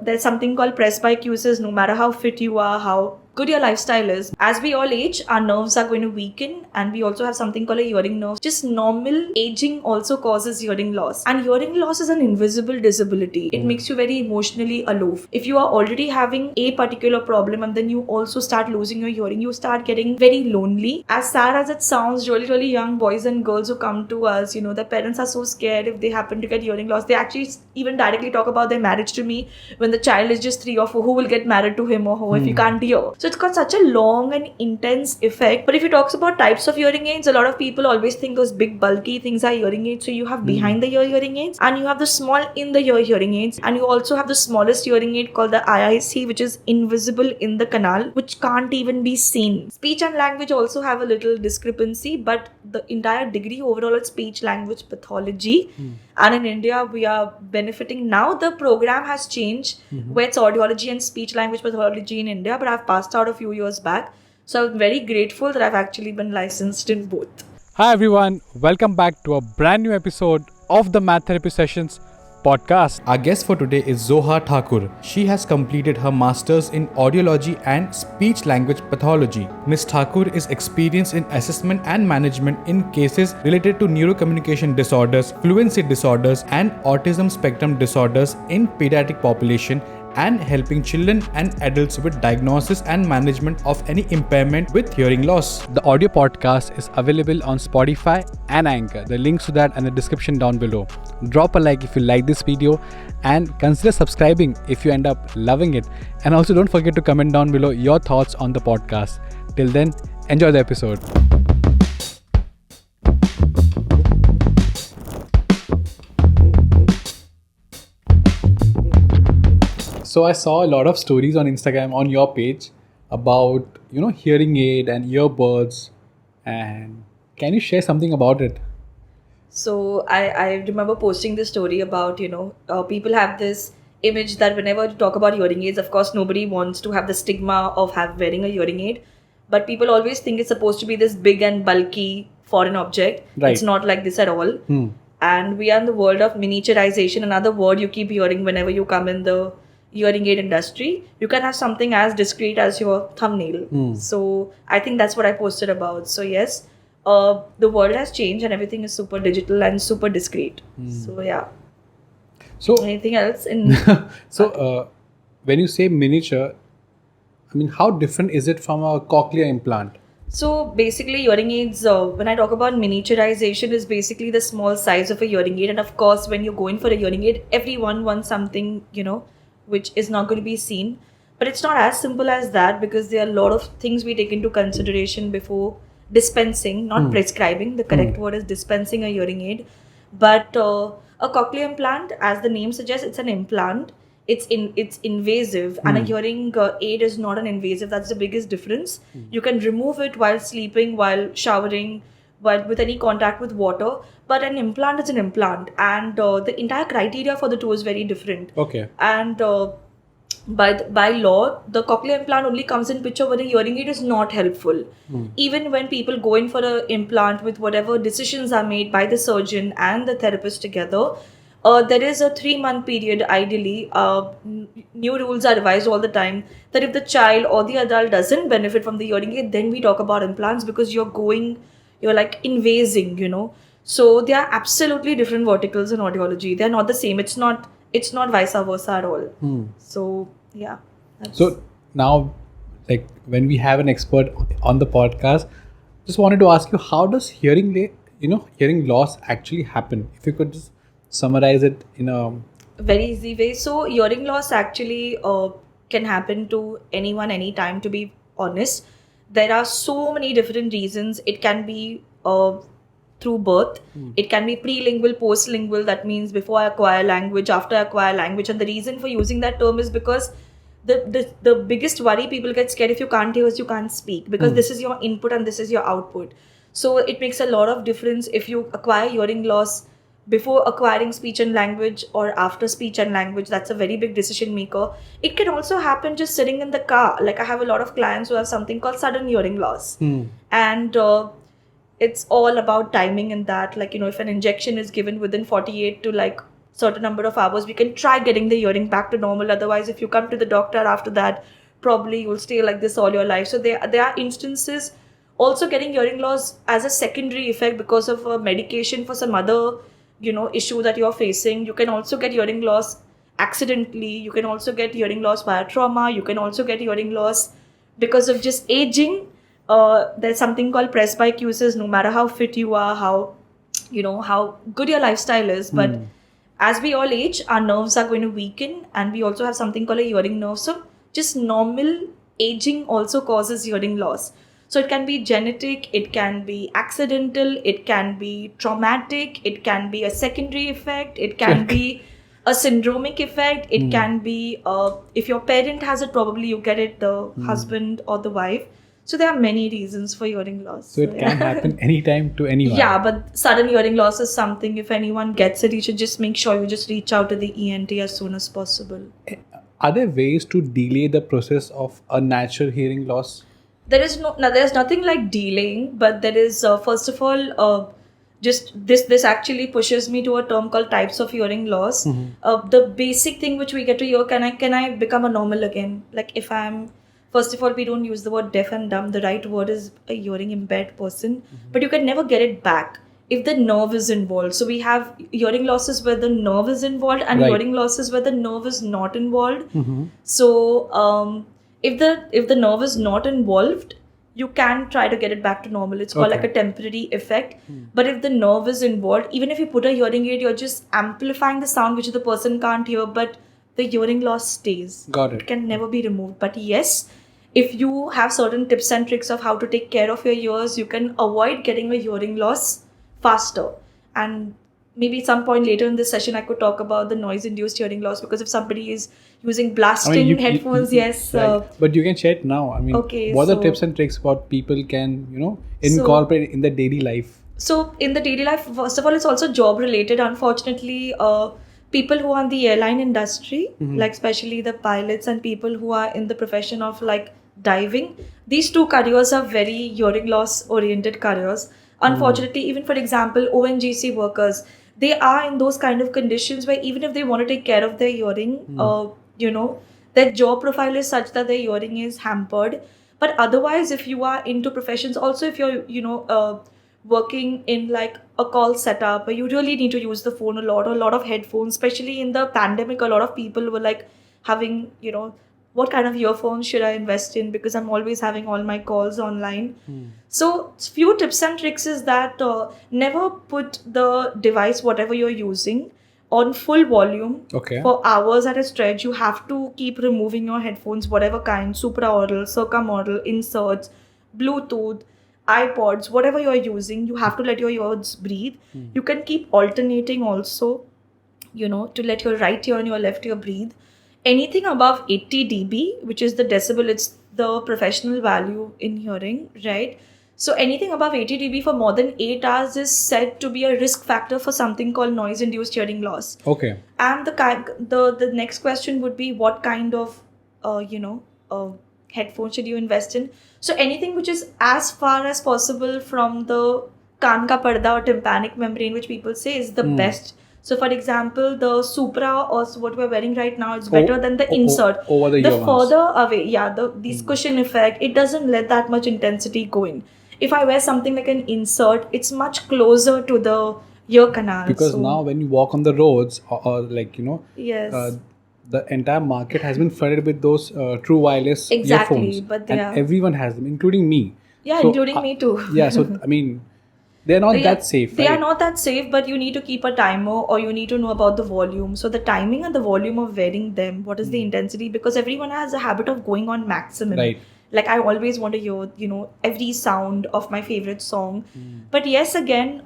There's something called presbycusis. No matter how fit you are, how good your lifestyle is, as we all age, our nerves are going to weaken, and we also have something called a hearing nerve. Just normal aging also causes hearing loss, and hearing loss is an invisible disability. It makes you very emotionally aloof. If you are already having a particular problem and then you also start losing your hearing, you start getting very lonely. As sad as it sounds, really young boys and girls who come to us, their parents are so scared if they happen to get hearing loss. They actually even directly talk about their marriage to me when the child is just 3 or 4. Who will get married to him or her if you can't hear? So it's got such a long and intense effect. But if you talk about types of hearing aids, a lot of people always think those big bulky things are hearing aids. So you have behind the ear hearing aids, and you have the small in the ear hearing aids, and you also have the smallest hearing aid called the IIC, which is invisible in the canal, which can't even be seen. Speech and language also have a little discrepancy, but the entire degree overall is speech language pathology. And in India, we are benefiting now. The program has changed where it's audiology and speech language pathology in India, but I've passed out a few years back. So I'm very grateful that I've actually been licensed in both. Hi everyone, welcome back to a brand new episode of the MADtherapy Sessions podcast. Our guest for today is Zohaa Thakur. She has completed her Masters in Audiology and Speech Language Pathology. Ms. Thakur is experienced in assessment and management in cases related to neuro-communication disorders, fluency disorders, and autism spectrum disorders in pediatric population, and helping children and adults with diagnosis and management of any impairment with hearing loss. The audio podcast is available on Spotify and Anchor. The links to that in the description down below. Drop a like if you like this video and consider subscribing if you end up loving it. And also don't forget to comment down below your thoughts on the podcast. Till then, enjoy the episode. So I saw a lot of stories on Instagram on your page about, hearing aid and earbuds. And can you share something about it? So I remember posting this story about, people have this image that whenever you talk about hearing aids, of course, nobody wants to have the stigma of wearing a hearing aid. But people always think it's supposed to be this big and bulky foreign object. Right. It's not like this at all. And we are in the world of miniaturization, another word you keep hearing whenever you come in the hearing aid industry. You can have something as discreet as your thumbnail. So I think that's what I posted about. So yes, the world has changed and everything is super digital and super discreet. So yeah. So anything else in when you say miniature, how different is it from a cochlear implant? So basically hearing aids, when I talk about miniaturization, is basically the small size of a hearing aid. And of course, when you go in for a hearing aid, everyone wants something, which is not going to be seen. But it's not as simple as that, because there are a lot of things we take into consideration before dispensing, not prescribing. The correct word is dispensing a hearing aid. But a cochlear implant, as the name suggests, it's an implant. It's invasive, and a hearing aid is not an invasive. That's the biggest difference. You can remove it while sleeping, while showering, but with any contact with water. But an implant is an implant, and the entire criteria for the two is very different. Okay. And by law, the cochlear implant only comes in picture when a hearing aid is not helpful. Even when people go in for an implant, with whatever decisions are made by the surgeon and the therapist together, there is a 3-month period ideally. New rules are revised all the time, that if the child or the adult doesn't benefit from the hearing aid, then we talk about implants, because you're like invasing, So they are absolutely different verticals in audiology. They're not the same. It's not vice versa at all. So yeah. So now, like when we have an expert on the podcast, just wanted to ask you, how does hearing loss actually happen? If you could just summarize it in a very easy way. So hearing loss actually can happen to anyone, anytime, to be honest. There are so many different reasons. It can be through birth. It can be prelingual, postlingual. That means before I acquire language, after I acquire language. And the reason for using that term is because the biggest worry, people get scared, if you can't hear us, you can't speak, because this is your input and this is your output. So it makes a lot of difference if you acquire hearing loss before acquiring speech and language or after speech and language. That's a very big decision maker. It can also happen just sitting in the car. Like I have a lot of clients who have something called sudden hearing loss. And it's all about timing in that. Like, if an injection is given within 48 to certain number of hours, we can try getting the hearing back to normal. Otherwise, if you come to the doctor after that, probably you'll stay like this all your life. So there are instances also getting hearing loss as a secondary effect because of a medication for some other issue that you're facing. You can also get hearing loss accidentally. You can also get hearing loss via trauma. You can also get hearing loss because of just aging. There's something called presbycusis. No matter how fit you are, how good your lifestyle is, but as we all age, our nerves are going to weaken, and we also have something called a hearing nerve. So just normal aging also causes hearing loss. So it can be genetic, it can be accidental, it can be traumatic, it can be a secondary effect, it can be a syndromic effect, it can be if your parent has it, probably you get it, the husband or the wife. So there are many reasons for hearing loss. So it can happen anytime to anyone. Yeah, but sudden hearing loss is something, if anyone gets it, you should just make sure you just reach out to the ENT as soon as possible. Are there ways to delay the process of a natural hearing loss? There's nothing like delaying, but there is first of all just this actually pushes me to a term called types of hearing loss. The basic thing which we get to hear, can I become a normal again? Like if I'm, first of all, we don't use the word deaf and dumb. The right word is a hearing impaired person, but you can never get it back if the nerve is involved. So we have hearing losses where the nerve is involved, and hearing losses where the nerve is not involved. So if the nerve is not involved, you can try to get it back to normal. It's called like a temporary effect. But if the nerve is involved, even if you put a hearing aid, you're just amplifying the sound which the person can't hear, but the hearing loss stays. Got it. It can never be removed. But yes, if you have certain tips and tricks of how to take care of your ears, you can avoid getting a hearing loss faster. And maybe some point later in this session, I could talk about the noise-induced hearing loss, because if somebody is using blasting headphones, yes. Right. But you can share it now. I mean, what are the tips and tricks what people can, incorporate in their daily life? So in the daily life, first of all, it's also job-related. Unfortunately, people who are in the airline industry, like especially the pilots and people who are in the profession of like diving, these two careers are very hearing loss-oriented careers. Unfortunately, even for example, ONGC workers, they are in those kind of conditions where even if they want to take care of their hearing, their job profile is such that their hearing is hampered. But otherwise, if you are into professions, also if you're, working in like a call setup where you really need to use the phone a lot of headphones, especially in the pandemic, a lot of people were like having, what kind of earphones should I invest in, because I'm always having all my calls online. So few tips and tricks is that never put the device, whatever you're using, on full volume for hours at a stretch. You have to keep removing your headphones, whatever kind, supraoral, circumaural, inserts, Bluetooth, iPods, whatever you're using. You have to let your ears breathe. You can keep alternating also, to let your right ear and your left ear breathe. Anything above 80 dB, which is the decibel, it's the professional value in hearing, right? So anything above 80 dB for more than 8 hours is said to be a risk factor for something called noise-induced hearing loss. Okay. And the next question would be, what kind of, headphones should you invest in? So anything which is as far as possible from the kaan ka parda or tympanic membrane, which people say is the best. So for example, the Supra or what we're wearing right now is better than the insert. Over the further away, this cushion effect, it doesn't let that much intensity go in. If I wear something like an insert, it's much closer to the ear canal. Because now when you walk on the roads or yes. The entire market has been flooded with those true wireless earphones. But and everyone has them, including me. Yeah, including me too. So I mean, they're not that safe. They are not that safe, but you need to keep a timer, or you need to know about the volume. So the timing and the volume of wearing them, what is the intensity? Because everyone has a habit of going on maximum. Right. Like I always want to hear, every sound of my favorite song. But yes, again,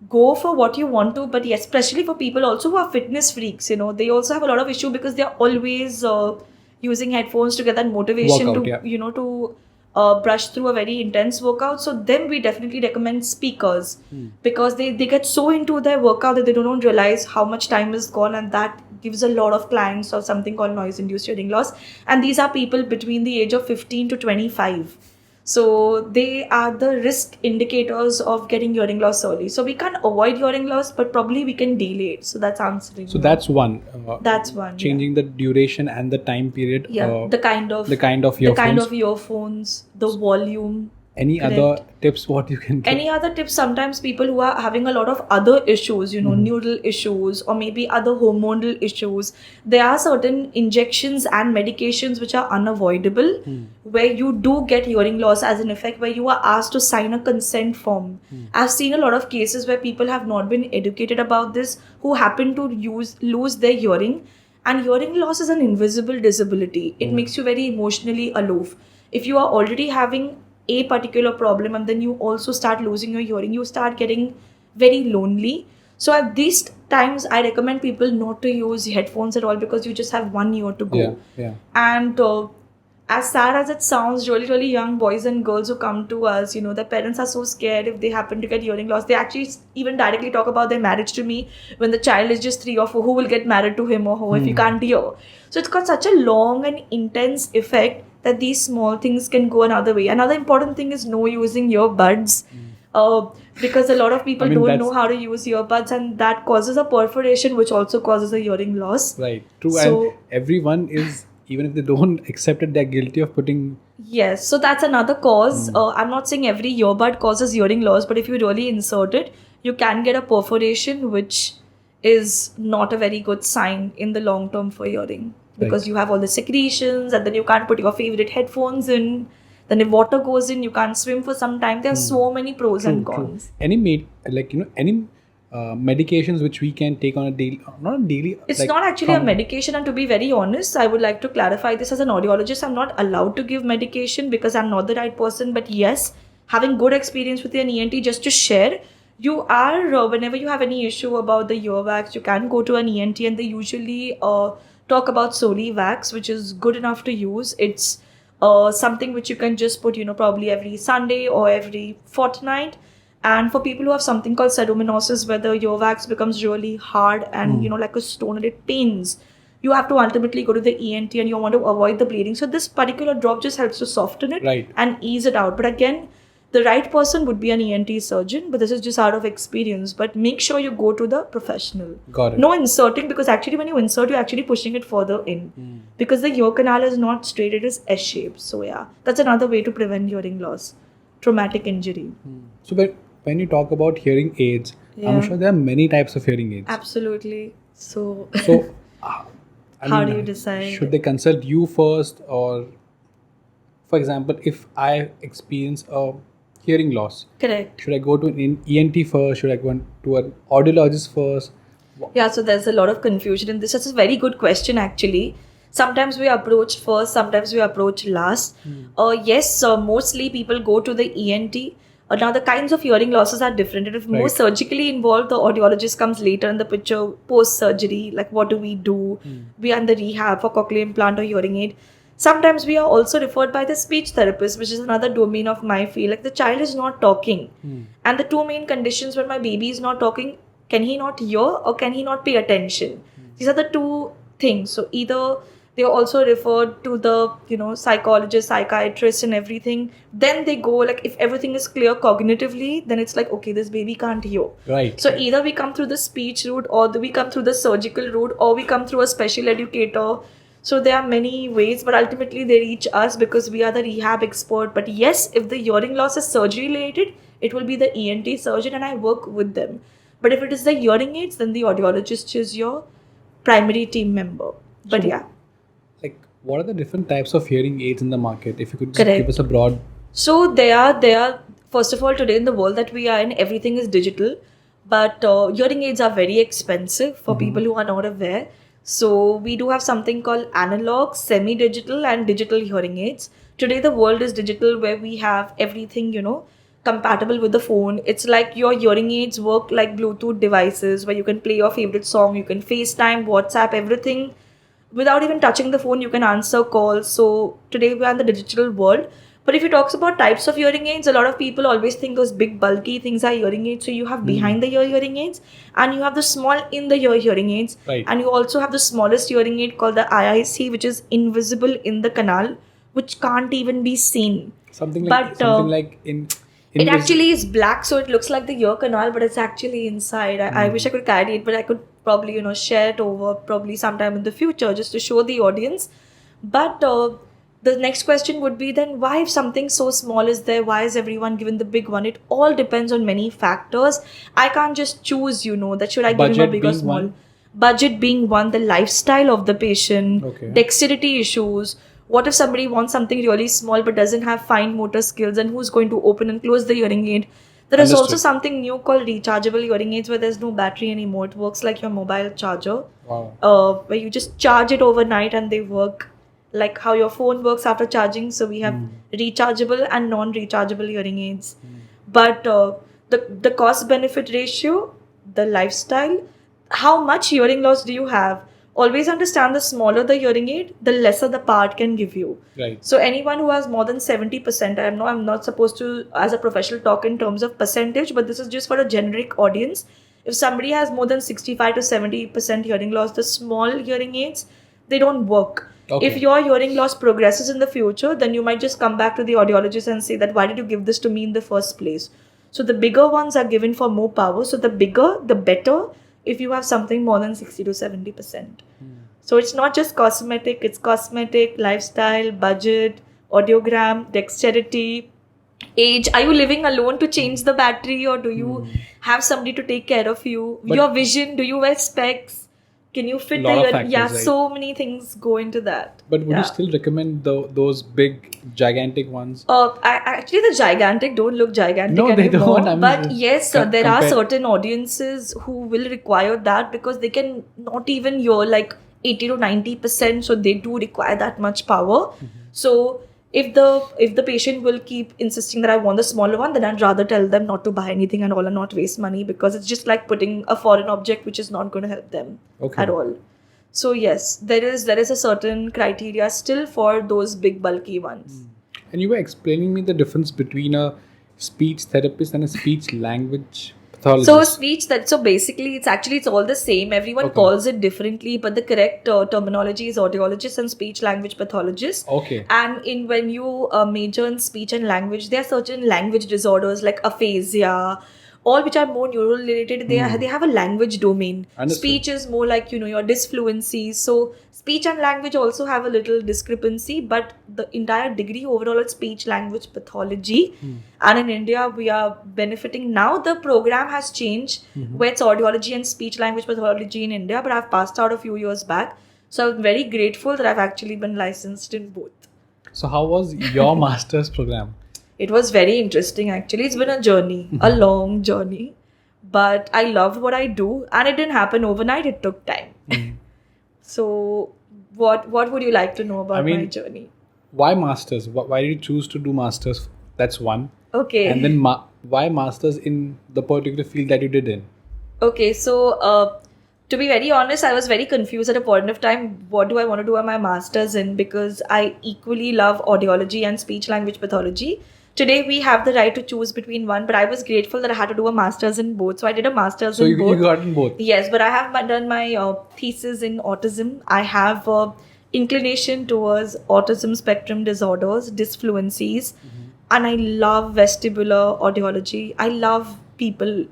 go for what you want to. But yes, especially for people also who are fitness freaks, they also have a lot of issue because they're always using headphones to get that motivation to brush through a very intense workout. So then we definitely recommend speakers because they get so into their workout that they don't realize how much time is gone, and that gives a lot of clients of something called noise-induced hearing loss. And these are people between the age of 15 to 25. So they are the risk indicators of getting hearing loss early. So we can't avoid hearing loss, but probably we can delay it. So that's answering. So that's one. That's one. Changing the duration and the time period. The kind of earphones, the volume. Any other tips what you can give? Any other tips? Sometimes people who are having a lot of other issues, neural issues or maybe other hormonal issues, there are certain injections and medications which are unavoidable where you do get hearing loss as an effect, where you are asked to sign a consent form. I've seen a lot of cases where people have not been educated about this, who happen to lose their hearing. And hearing loss is an invisible disability. It makes you very emotionally aloof. If you are already having a particular problem and then you also start losing your hearing, you start getting very lonely. So at these times, I recommend people not to use headphones at all, because you just have one ear to go. And as sad as it sounds, really, really young boys and girls who come to us, their parents are so scared if they happen to get hearing loss. They actually even directly talk about their marriage to me when the child is just 3 or 4, who will get married to him or her if you can't hear. So it's got such a long and intense effect that these small things can go another way. Another important thing is no using earbuds. Because a lot of people don't know how to use earbuds, and that causes a perforation, which also causes a hearing loss. Right, true. So, and everyone is, even if they don't accept it, they're guilty of putting... Yes, so that's another cause. I'm not saying every earbud causes hearing loss, but if you really insert it, you can get a perforation, which is not a very good sign in the long term for hearing. Because you have all the secretions, and then you can't put your favorite headphones in. Then if water goes in, you can't swim for some time. There are so many pros and cons. Any medications which we can take on a daily, not a daily. It's not actually a medication, and to be very honest, I would like to clarify this as an audiologist. I'm not allowed to give medication because I'm not the right person. But yes, having good experience with an ENT, just to share, you are whenever you have any issue about the earwax, you can go to an ENT, and they usually talk about Soli wax, which is good enough to use. It's something which you can just put, probably every Sunday or every fortnight. And for people who have something called pseudominosis, where the earwax becomes really hard and, like a stone and it pains, you have to ultimately go to the ENT and you want to avoid the bleeding. So this particular drop just helps to soften it and ease it out. But again, the right person would be an ENT surgeon, but this is just out of experience. But make sure you go to the professional. Got it. No inserting, because actually when you insert, you're actually pushing it further in. Because the ear canal is not straight, it is S-shaped. So yeah, that's another way to prevent hearing loss. Traumatic injury. So when you talk about hearing aids, I'm sure there are many types of hearing aids. Absolutely. So how do you decide? Should they consult you first, or for example, if I experience a hearing loss, correct, should I go to an ENT first? Should I go to an audiologist first? Yeah, so there's a lot of confusion in this. That's a very good question actually. Sometimes we approach first, sometimes we approach last. Yes, mostly people go to the ENT. Now the kinds of hearing losses are different. And if more surgically involved, the audiologist comes later in the picture, post-surgery, like what do we do? We are in the rehab for cochlear implant or hearing aid. Sometimes we are also referred by the speech therapist, which is another domain of my field. Like the child is not talking. And the two main conditions when my baby is not talking, can he not hear or can he not pay attention? These are the two things. So either they are also referred to the, psychologist, psychiatrist and everything. Then they go, like, if everything is clear cognitively, then it's like, okay, this baby can't hear. Right. So either we come through the speech route, or we come through the surgical route, or we come through a special educator. So there are many ways, but ultimately they reach us because we are the rehab expert. But yes, if the hearing loss is surgery related, it will be the ENT surgeon and I work with them. But if it is the hearing aids, then the audiologist is your primary team member. But like, what are the different types of hearing aids in the market? If you could just give us a broad... So they are, first of all, today in the world that we are in, everything is digital. But hearing aids are very expensive for people who are not aware. So we do have something called analog, semi-digital and digital hearing aids. Today the world is digital, where we have everything, compatible with the phone. It's like your hearing aids work like Bluetooth devices, where you can play your favorite song, you can FaceTime, WhatsApp, everything. Without even touching the phone, you can answer calls. So today we are in the digital world. But if you talk about types of hearing aids, a lot of people always think those big bulky things are hearing aids. So you have behind the ear hearing aids, and you have the small in the ear hearing aids. Right. And you also have the smallest hearing aid called the IIC, which is invisible in the canal, which can't even be seen. Something like in it actually is black, so it looks like the ear canal, but it's actually inside. I wish I could carry it, but I could probably, share it over probably sometime in the future just to show the audience. But the next question would be then, why if something so small is there, why is everyone given the big one? It all depends on many factors. I can't just choose, that should I give him a big or small. One? Budget being one, the lifestyle of the patient, Okay. dexterity issues. What if somebody wants something really small but doesn't have fine motor skills, and who's going to open and close the hearing aid? There is also Understood. something new called rechargeable hearing aids where there's no battery anymore. It works like your mobile charger. Wow. Where you just charge it overnight and they work like how your phone works after charging. So we have rechargeable and non-rechargeable hearing aids. But the cost-benefit ratio, the lifestyle, how much hearing loss do you have? Always understand the smaller the hearing aid, the lesser the power it can give you. Right. So anyone who has more than 70%, I know I'm not supposed to, as a professional, talk in terms of percentage, but this is just for a generic audience. If somebody has more than 65 to 70% hearing loss, the small hearing aids, they don't work. Okay. If your hearing loss progresses in the future, then you might just come back to the audiologist and say that, why did you give this to me in the first place? So the bigger ones are given for more power. So the bigger, the better, if you have something more than 60 to 70%. So it's not just cosmetic, it's cosmetic, lifestyle, budget, audiogram, dexterity, age. Are you living alone to change the battery, or do you have somebody to take care of you? But your vision, do you wear specs? Can you fit Lot the of ear? factors, Yeah, right? so many things go into that. But would Yeah. you still recommend those big, gigantic ones? Actually, the gigantic don't look gigantic No, they anymore. don't. I mean, But yes, there are compare- certain audiences who will require that because they can not even hear like 80 to 90%. So they do require that much power. So if the patient will keep insisting that I want the smaller one, then I'd rather tell them not to buy anything and all and not waste money, because it's just like putting a foreign object which is not going to help them Okay. at all. So yes, there is a certain criteria still for those big bulky ones. And you were explaining me the difference between a speech therapist and a speech language pathologist. So basically it's all the same. Everyone Okay. calls it differently, but the correct terminology is audiologist and speech language pathologist. Okay. And when you major in speech and language, there are certain language disorders like aphasia, all which are more neural related. They have a language domain. Understood. Speech is more like your disfluencies. So speech and language also have a little discrepancy, but the entire degree overall is speech language pathology. And in India we are benefiting now. The program has changed where it's audiology and speech language pathology in India, but I've passed out a few years back, so I'm very grateful that I've actually been licensed in both. So how was your master's program? It was very interesting actually. It's been a journey, a long journey. But I loved what I do, and it didn't happen overnight, it took time. So what would you like to know about my journey? Why masters? Why did you choose to do masters? That's one. Okay. And then why masters in the particular field that you did in? Okay, so to be very honest, I was very confused at a point of time. What do I want to do my master's in? Because I equally love audiology and speech language pathology. Today we have the right to choose between one, but I was grateful that I had to do a master's in both. So I did a master's in both. So you got in both? Yes, but I have done my thesis in autism. I have inclination towards autism spectrum disorders, disfluencies, and I love vestibular audiology. I love people,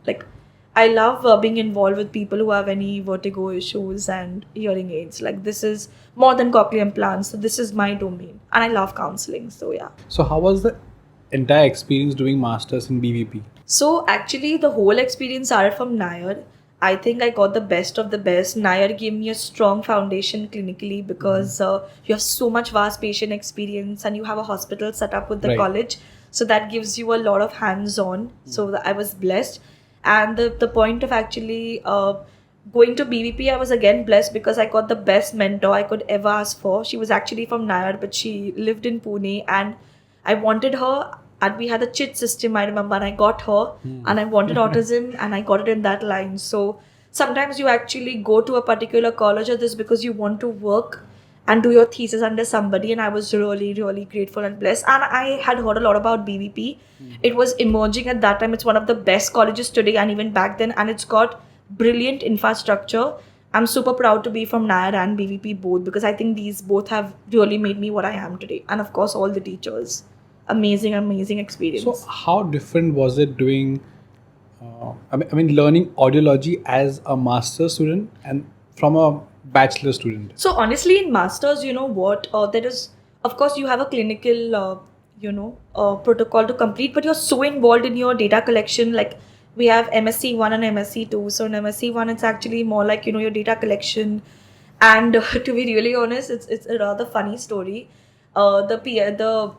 I love being involved with people who have any vertigo issues and hearing aids. Like, this is more than cochlear implants, so this is my domain, and I love counseling. So yeah. So how was the entire experience doing masters in BVP? So actually the whole experience started from NIAR. I think I got the best of the best. NIAR gave me a strong foundation clinically because you have so much vast patient experience and you have a hospital set up with the Right. college. So that gives you a lot of hands-on. So I was blessed. And the point of actually going to BVP, I was again blessed because I got the best mentor I could ever ask for. She was actually from NIAR, but she lived in Pune, and I wanted her, and we had a chit system, I remember, and I got her, and I wanted autism, and I got it in that line. So sometimes you actually go to a particular college or this because you want to work and do your thesis under somebody, and I was really, really grateful and blessed. And I had heard a lot about BVP. It was emerging at that time. It's one of the best colleges today and even back then, and it's got brilliant infrastructure. I'm super proud to be from NIAR and BVP both, because I think these both have really made me what I am today. And of course, all the teachers. amazing experience. So how different was it doing, learning audiology as a master student and from a bachelor student? So honestly, in masters, you know what? There is, of course, you have a clinical, protocol to complete, but you're so involved in your data collection. Like we have MSc 1 and MSc 2. So in MSc 1, it's actually more like your data collection. And to be really honest, it's a rather funny story. The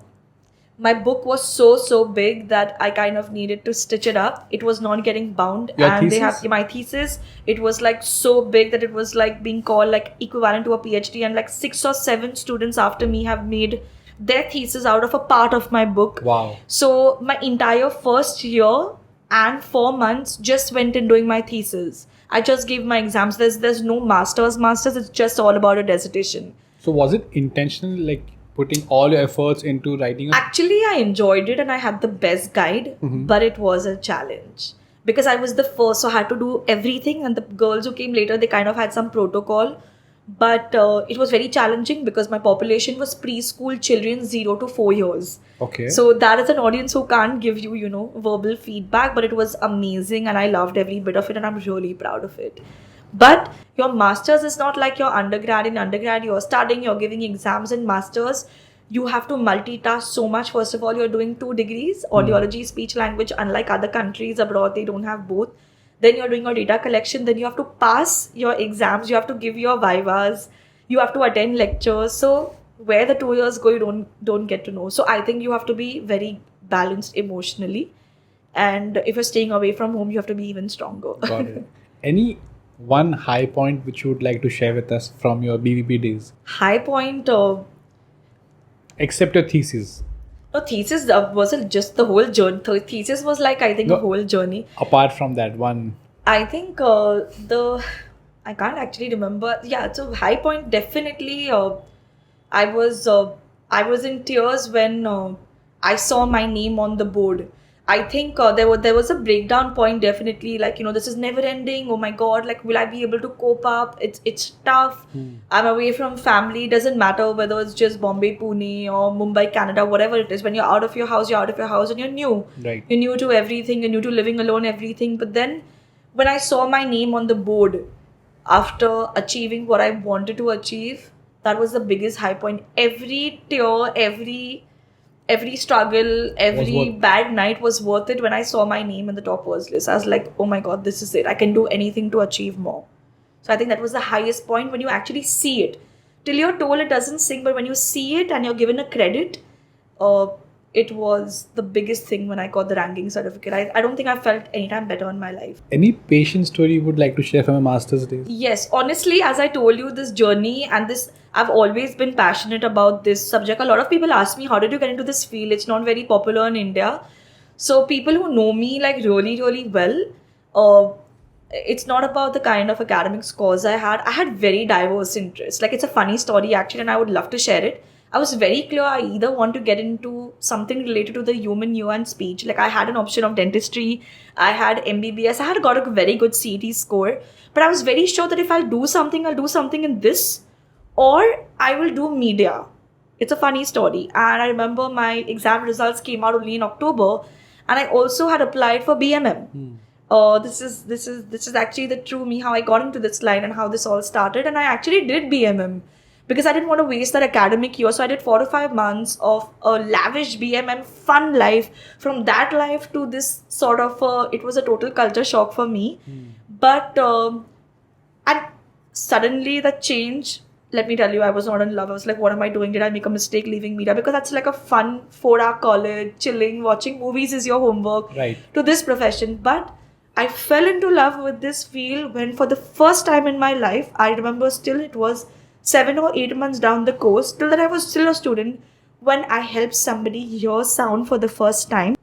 my book was so big that I kind of needed to stitch it up. It was not getting bound. Your and thesis? They have my thesis. It was like so big that it was like being called like equivalent to a PhD, and like 6 or 7 students after me have made their thesis out of a part of my book. Wow. So my entire first year and 4 months just went in doing my thesis. I just gave my exams. There's no masters. It's just all about a dissertation. So was it intentional, like putting all your efforts into writing? Actually, I enjoyed it and I had the best guide, but it was a challenge because I was the first, so I had to do everything. And the girls who came later, they kind of had some protocol, but it was very challenging because my population was preschool children 0 to 4 years. Okay. So that is an audience who can't give you, verbal feedback, but it was amazing and I loved every bit of it and I'm really proud of it. But your master's is not like your undergrad. In undergrad, you're studying, you're giving exams. In master's, you have to multitask so much. First of all, you're doing 2 degrees, audiology, speech language. Unlike other countries abroad, they don't have both. Then you're doing your data collection. Then you have to pass your exams. You have to give your vivas. You have to attend lectures. So where the 2 years go, you don't get to know. So I think you have to be very balanced emotionally. And if you're staying away from home, you have to be even stronger. Got it. Any one high point which you would like to share with us from your BVP days? High point, except your thesis. no, thesis wasn't just the whole journey. Thesis was like, I think, a whole journey. Apart from that one. I think I can't actually remember. Yeah, so high point definitely. I was in tears when I saw my name on the board. I think there was a breakdown point definitely, like, this is never ending. Oh my God, like, will I be able to cope up? It's tough. I'm away from family. Doesn't matter whether it's just Bombay, Pune or Mumbai, Canada, whatever it is. When you're out of your house, and you're new. Right. You're new to everything. You're new to living alone, everything. But then when I saw my name on the board after achieving what I wanted to achieve, that was the biggest high point. Every tear, every struggle, every bad night was worth it when I saw my name in the toppers list. I was like, oh my God, this is it. I can do anything to achieve more. So I think that was the highest point when you actually see it. Till you're told it doesn't sing, but when you see it and you're given a credit, it was the biggest thing when I got the ranking certificate. I don't think I felt any time better in my life. Any patient story you would like to share from your master's days? Yes, honestly, as I told you, this journey and this, I've always been passionate about this subject. A lot of people ask me, how did you get into this field? It's not very popular in India. So people who know me like really well, it's not about the kind of academic scores I had very diverse interests. Like, it's a funny story actually, and I would love to share it. I was very clear I either want to get into something related to the human ear and speech. Like, I had an option of dentistry, I had MBBS, I had got a very good CET score, but I was very sure that if I'll do something in this, or I will do media. It's a funny story. And I remember my exam results came out only in October, and I also had applied for BMM. This is actually the true me, how I got into this line and how this all started. And I actually did BMM because I didn't want to waste that academic year. So I did 4 to 5 months of a lavish BMM fun life. From that life to this sort of, it was a total culture shock for me. But, and suddenly that change, let me tell you, I was not in love. I was like, what am I doing? Did I make a mistake leaving media? Because that's like a fun 4-hour college, chilling, watching movies is your homework. Right. To this profession. But I fell into love with this field when for the first time in my life, I remember still it was 7 or 8 months down the course, till that I was still a student, when I helped somebody hear sound for the first time.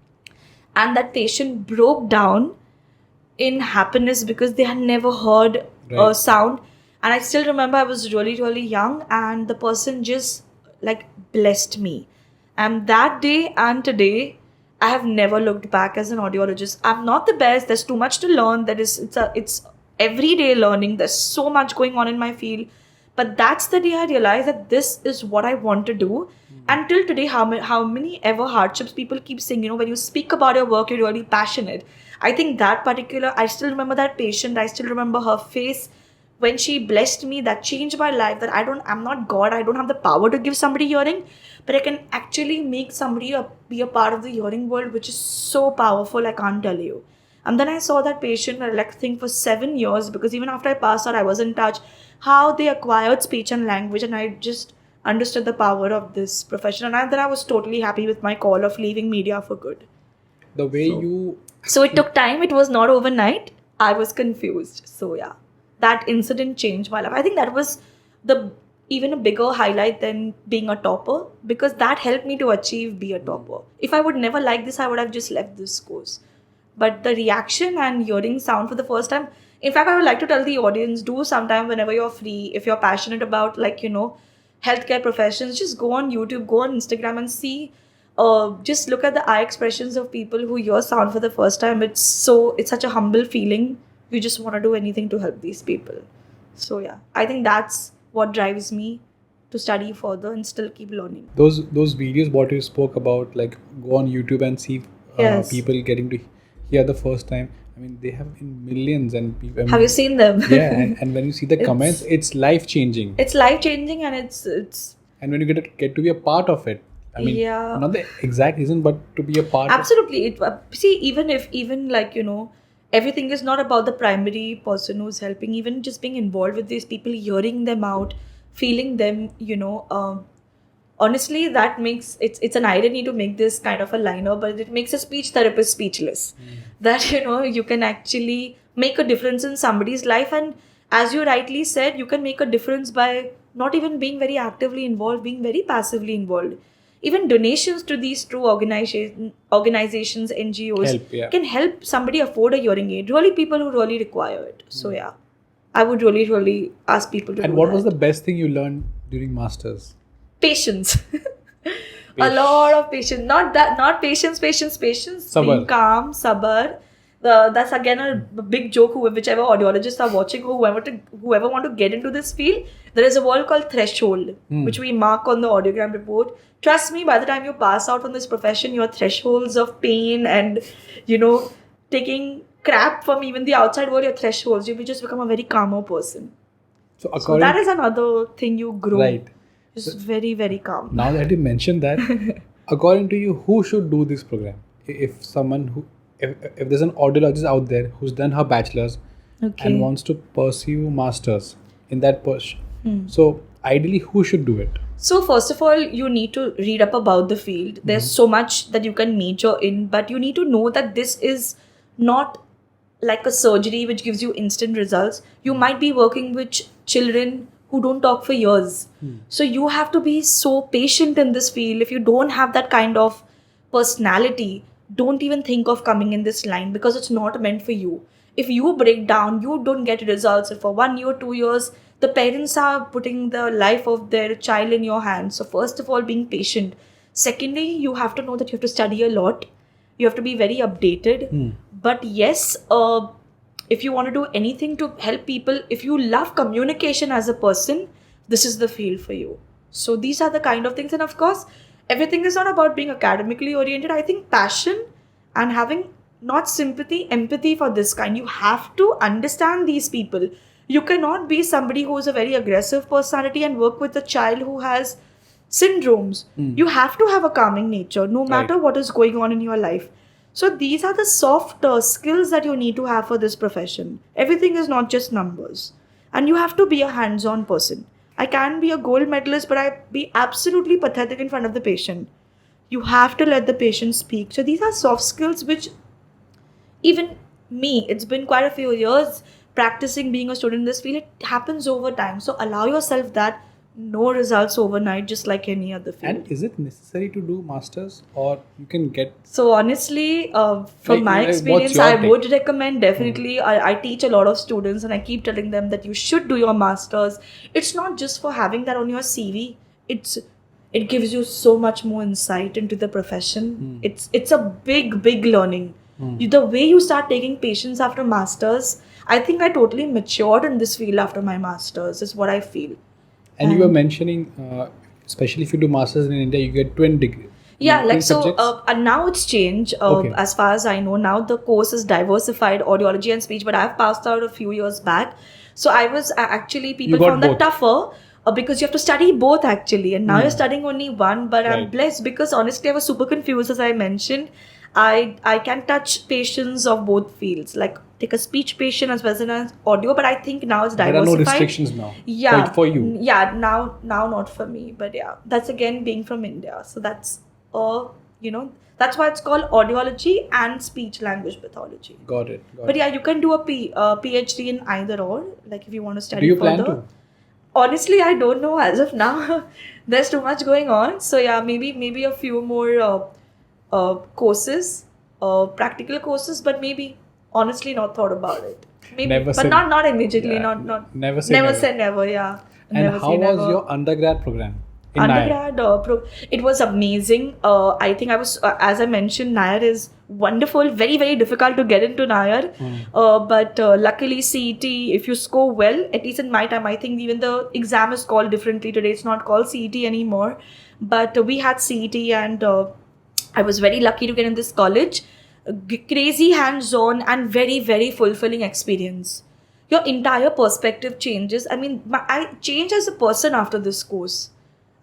And that patient broke down in happiness because they had never heard a sound. And I still remember I was really young, and the person just like blessed me. And that day and today, I have never looked back as an audiologist. I'm not the best. There's too much to learn. It's everyday learning. There's so much going on in my field. But that's the day I realized that this is what I want to do. And till today, how many ever hardships people keep saying, when you speak about your work, you're really passionate. I think that particular, I still remember that patient. I still remember her face when she blessed me. That changed my life. That I'm not God. I don't have the power to give somebody hearing, but I can actually make somebody be a part of the hearing world, which is so powerful. I can't tell you. And then I saw that patient, I think for 7 years, because even after I passed out, I was in touch how they acquired speech and language, and I just understood the power of this profession. And then I was totally happy with my call of leaving media for good. The way you... So it took time. It was not overnight. I was confused. So yeah, that incident changed my life. I think that was even a bigger highlight than being a topper, because that helped me to be a topper. If I would never like this, I would have just left this course. But the reaction and hearing sound for the first time, in fact, I would like to tell the audience, do sometime whenever you're free, if you're passionate about healthcare professions, just go on YouTube, go on Instagram and see, just look at the eye expressions of people who hear sound for the first time. It's such a humble feeling. You just want to do anything to help these people. So yeah, I think that's what drives me to study further and still keep learning. Those videos what you spoke about, like go on YouTube and see Yes. people getting to hear the first time. I mean, they have in millions and people. Have you seen them? Yeah, and when you see the comments, it's life changing. It's life changing, and it's. And when you get to be a part of it, I mean, Yeah. not the exact reason, but to be a part. Absolutely. See, even everything is not about the primary person who's helping. Even just being involved with these people, hearing them out, feeling them, honestly, that makes it's an irony to make this kind of a liner, but it makes a speech therapist speechless. That you can actually make a difference in somebody's life, and as you rightly said, you can make a difference by not even being very actively involved, being very passively involved. Even donations to these true organizations, NGOs Help, can help somebody afford a hearing aid. Really, people who really require it. So yeah, I would really, really ask people to And do what that. was the best thing you learned during masters? Patience. A lot of patience. Not patience. Sabr. Being calm, sabr. That's again a big joke. Whichever audiologists are watching, whoever want to get into this field, there is a word called threshold, which we mark on the audiogram report. Trust me, by the time you pass out from this profession, your thresholds of pain and taking crap from even the outside world, your thresholds, you will just become a very calmer person. So that is another thing you grow. Right. Just very, very calm. Now that you mentioned that, according to you, who should do this program? If there's an audiologist out there who's done her bachelor's and wants to pursue masters in that push, so ideally, who should do it? So first of all, you need to read up about the field. There's so much that you can major in, but you need to know that this is not like a surgery which gives you instant results. You might be working with children who don't talk for years. So you have to be so patient in this field. If you don't have that kind of personality, don't even think of coming in this line, because it's not meant for you. If you break down, you don't get results. And for 1 year, 2 years, the parents are putting the life of their child in your hands. So first of all, being patient. Secondly, you have to know that you have to study a lot. You have to be very updated. But yes, if you want to do anything to help people, if you love communication as a person, this is the field for you. So these are the kind of things. And of course, everything is not about being academically oriented. I think passion and having not sympathy, empathy for this kind. You have to understand these people. You cannot be somebody who is a very aggressive personality and work with a child who has syndromes. You have to have a calming nature, no matter what is going on in your life. So these are the soft skills that you need to have for this profession. Everything is not just numbers. And you have to be a hands-on person. I can be a gold medalist, but I'd be absolutely pathetic in front of the patient. You have to let the patient speak. So these are soft skills which even me, it's been quite a few years practicing being a student in this field. It happens over time. So allow yourself that. No results overnight, just like any other field. And is it necessary to do masters, or you can get? So honestly, from my experience, I would recommend definitely. I teach a lot of students, and I keep telling them that you should do your masters. It's not just for having that on your CV. It gives you so much more insight into the profession. It's a big learning. The way you start taking patients after masters, I think I totally matured in this field after my masters. Is what I feel. And you were mentioning, especially if you do masters in India, you get twin degree. Yeah, twin like so subjects? and now it's changed. Okay. As far as I know, now the course is diversified audiology and speech, but I've passed out a few years back. So I was actually, people got found that both. tougher because you have to study both actually, and now you're studying only one. But I'm Right. blessed because honestly, I was super confused, as I mentioned. I can touch patients of both fields, like take a speech patient as well as an audio, but I think now it's There are diversified. no restrictions now. Yeah, For you. Yeah, now not for me, but yeah, that's again being from India, so that's that's why it's called audiology and speech language pathology. Got it. But yeah, you can do a PhD in either or, like if you want to study Do you further. plan to? Honestly, I don't know as of now. There's too much going on, so yeah, maybe a few more courses, practical courses, but maybe honestly not thought about it. Maybe, Never but say- not immediately. Yeah, Not never say never never. say never. Yeah. And Never how say was never. your undergrad program in NAIR? Undergrad it was amazing. I think I was as I mentioned, NAIR is wonderful, very very difficult to get into NAIR, but luckily CET, if you score well, at least in my time, I think even the exam is called differently today. It's not called CET anymore, but we had CET, and I was very lucky to get in this college. Crazy hands-on and very very fulfilling experience. Your entire perspective changes. I mean, I changed as a person after this course.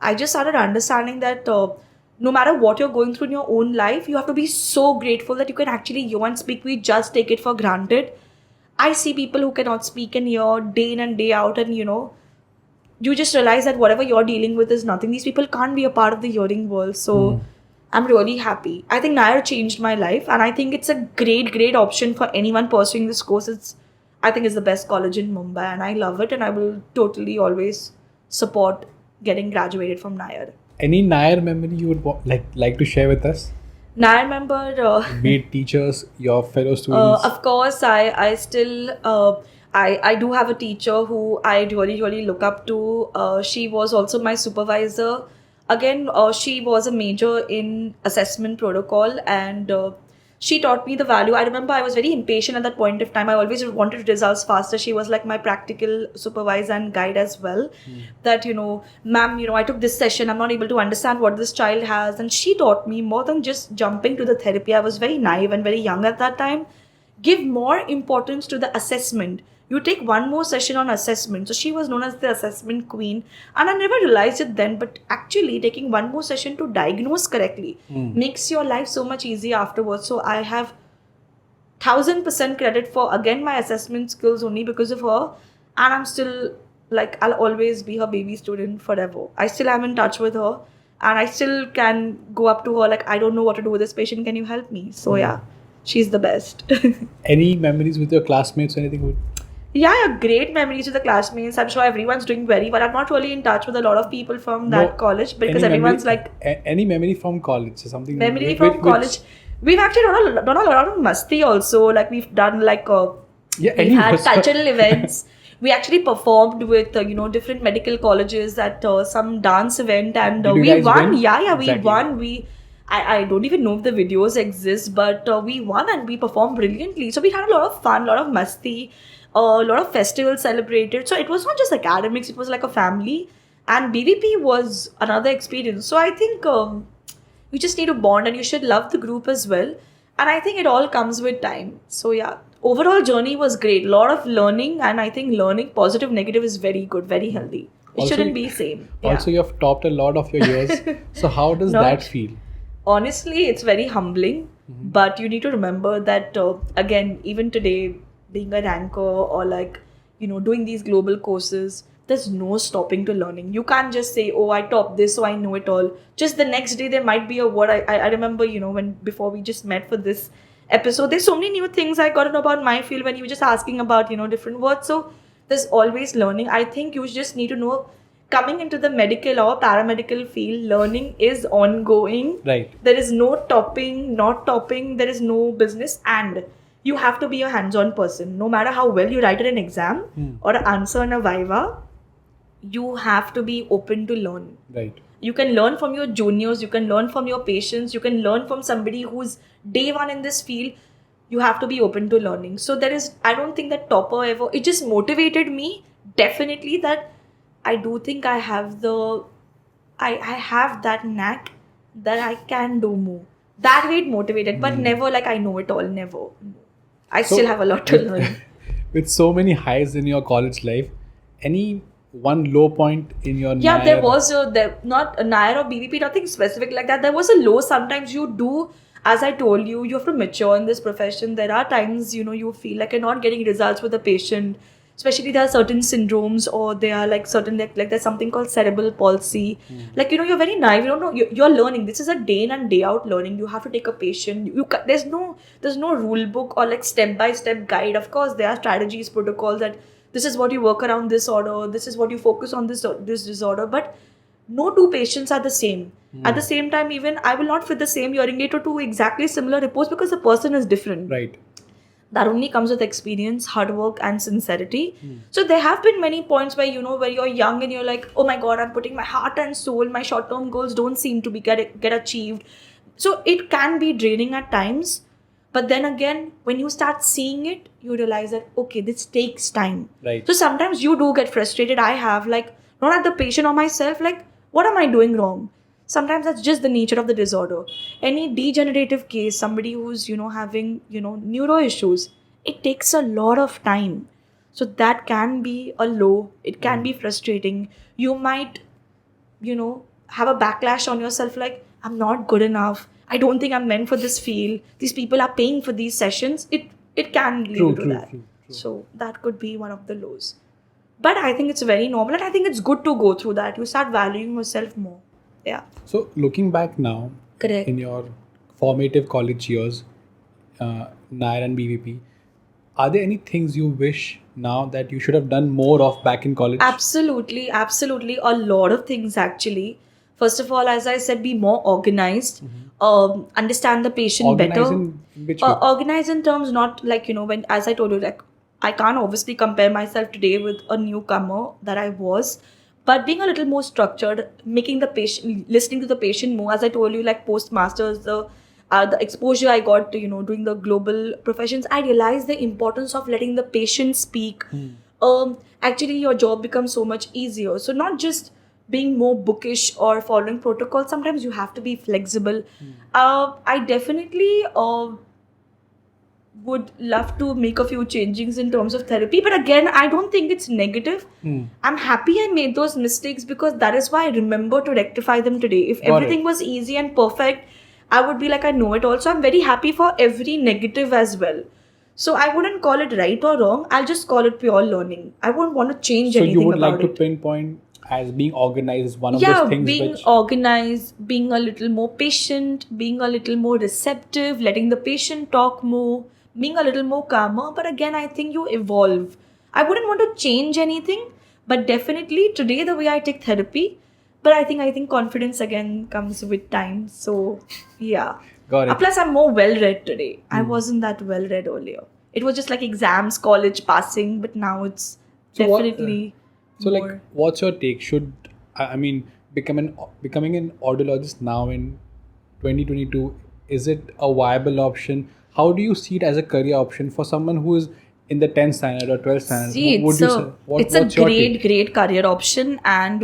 I just started understanding that no matter what you're going through in your own life, you have to be so grateful that you can actually hear and speak. We just take it for granted. I see people who cannot speak and hear day in and day out, and you just realize that whatever you're dealing with is nothing. These people can't be a part of the hearing world. So I'm really happy. I think NAIR changed my life, and I think it's a great option for anyone pursuing this course. I think it's the best college in Mumbai, and I love it, and I will totally always support getting graduated from NAIR. Any NAIR memory you would like to share with us? NAIR member, Be it teachers, your fellow students. of course, I still I do have a teacher who I really look up to. She was also my supervisor. Again, she was a major in assessment protocol, and she taught me the value. I remember I was very impatient at that point of time. I always wanted results faster. She was like my practical supervisor and guide as well. That, ma'am, I took this session. I'm not able to understand what this child has. And she taught me more than just jumping to the therapy. I was very naive and very young at that time. Give more importance to the assessment. You take one more session on assessment. So she was known as the assessment queen. And I never realized it then, but actually taking one more session to diagnose correctly makes your life so much easier afterwards. So I have 1000% credit for, again, my assessment skills only because of her. And I'm still, I'll always be her baby student forever. I still am in touch with her. And I still can go up to her, I don't know what to do with this patient. Can you help me? So yeah, she's the best. Any memories with your classmates or anything? Yeah, great memories with the classmates. I'm sure everyone's doing very well. I'm not really in touch with a lot of people from that college because everyone's any memory from college? Something memory from college. We've actually done a lot of masti also. We've done we had cultural events. We actually performed with different medical colleges at some dance event, and we won. Yeah, we won. I don't even know if the videos exist, but we won and we performed brilliantly. So we had a lot of fun, a lot of masti. A lot of festivals celebrated. So it was not just academics, it was like a family. And BVP was another experience. So I think you just need to bond, and you should love the group as well. And I think it all comes with time. So yeah, overall journey was great. A lot of learning, and I think learning positive, negative is very good, very healthy. It shouldn't be same. Also, you have topped a lot of your years. So how does that feel? Honestly, it's very humbling. But you need to remember that, again, even today, being an anchor or doing these global courses, there's no stopping to learning. You can't just say, oh, I topped this, so I know it all. Just the next day, there might be a word. I remember, before we just met for this episode, there's so many new things I got to know about my field when you were just asking about, different words. So there's always learning. I think you just need to know, coming into the medical or paramedical field, learning is ongoing. Right. There is no topping, not topping. There is no business, and you have to be a hands-on person. No matter how well you write in an exam or answer in a viva, you have to be open to learn. Right. You can learn from your juniors, you can learn from your patients, you can learn from somebody who's day one in this field. You have to be open to learning. So I don't think that topper ever, it just motivated me, definitely, that I do think I have I have that knack that I can do more. That way it motivated, but never like I know it all, never. No. I So, still have a lot to learn. with so many highs in your college life, any one low point in your Yeah, there Nair? was not a Nair or BVP, nothing specific like that. There was a low. Sometimes you do, as I told you, you have to mature in this profession. There are times, you feel like you're not getting results with the patient. Especially there are certain syndromes, or there are like certain like there's something called cerebral palsy. Like you're very naive. You don't know. You're learning. This is a day in and day out learning. You have to take a patient. There's no rule book or like step by step guide. Of course, there are strategies, protocols that this is what you work around this order, this is what you focus on this disorder, but no two patients are the same. At the same time, even I will not fit the same hearing aid to two exactly similar reports because the person is different. Right. That only comes with experience, hard work, and sincerity. So there have been many points where where you're young and you're like, oh my god, I'm putting my heart and soul, my short-term goals don't seem to be get achieved. So it can be draining at times. But then again, when you start seeing it, you realize that, okay, this takes time. Right. So sometimes you do get frustrated. I have, like, not at the patient or myself, like, what am I doing wrong? Sometimes that's just the nature of the disorder. Any degenerative case, somebody who's, having, neuro issues, it takes a lot of time. So that can be a low. It can be frustrating. You might, have a backlash on yourself like, I'm not good enough. I don't think I'm meant for this field. These people are paying for these sessions. It can lead to that. True. So that could be one of the lows. But I think it's very normal, and I think it's good to go through that. You start valuing yourself more. Yeah. So looking back now, Correct. in your formative college years, Nair and BVP, are there any things you wish now that you should have done more of back in college? Absolutely. A lot of things actually. First of all, as I said, be more organized. Understand the patient Organize better. in which way? Organize in terms not like, when, as I told you, like, I can't obviously compare myself today with a newcomer that I was. But being a little more structured, making the patient, listening to the patient more, as I told you, like postmasters, the exposure I got to, doing the global professions, I realized the importance of letting the patient speak. Actually, your job becomes so much easier. So not just being more bookish or following protocol, sometimes you have to be flexible. I definitely would love to make a few changes in terms of therapy, but again, I don't think it's negative. I'm happy I made those mistakes because that is why I remember to rectify them today. If Got everything it. was easy and perfect, I would be like, I know it all. So I'm very happy for every negative as well. So I wouldn't call it right or wrong. I'll just call it pure learning. I won't want to change So anything you would about like to it. pinpoint as being organized is one of Yeah, those things being which organized, being a little more patient, being a little more receptive, letting the patient talk more, being a little more calmer. But again, I think you evolve. I wouldn't want to change anything, but definitely today the way I take therapy. But I think confidence again comes with time. So yeah. Got it. Plus, I'm more well-read today. I wasn't that well-read earlier. It was just like exams, college, passing, but now it's So what- definitely So, more. like, what's your take? Should I mean becoming an audiologist now in 2022? Is it a viable option? How do you see it as a career option for someone who is in the 10th standard or 12th standard? See, Would it's you a, say- it's a what's your great, take? great career option, and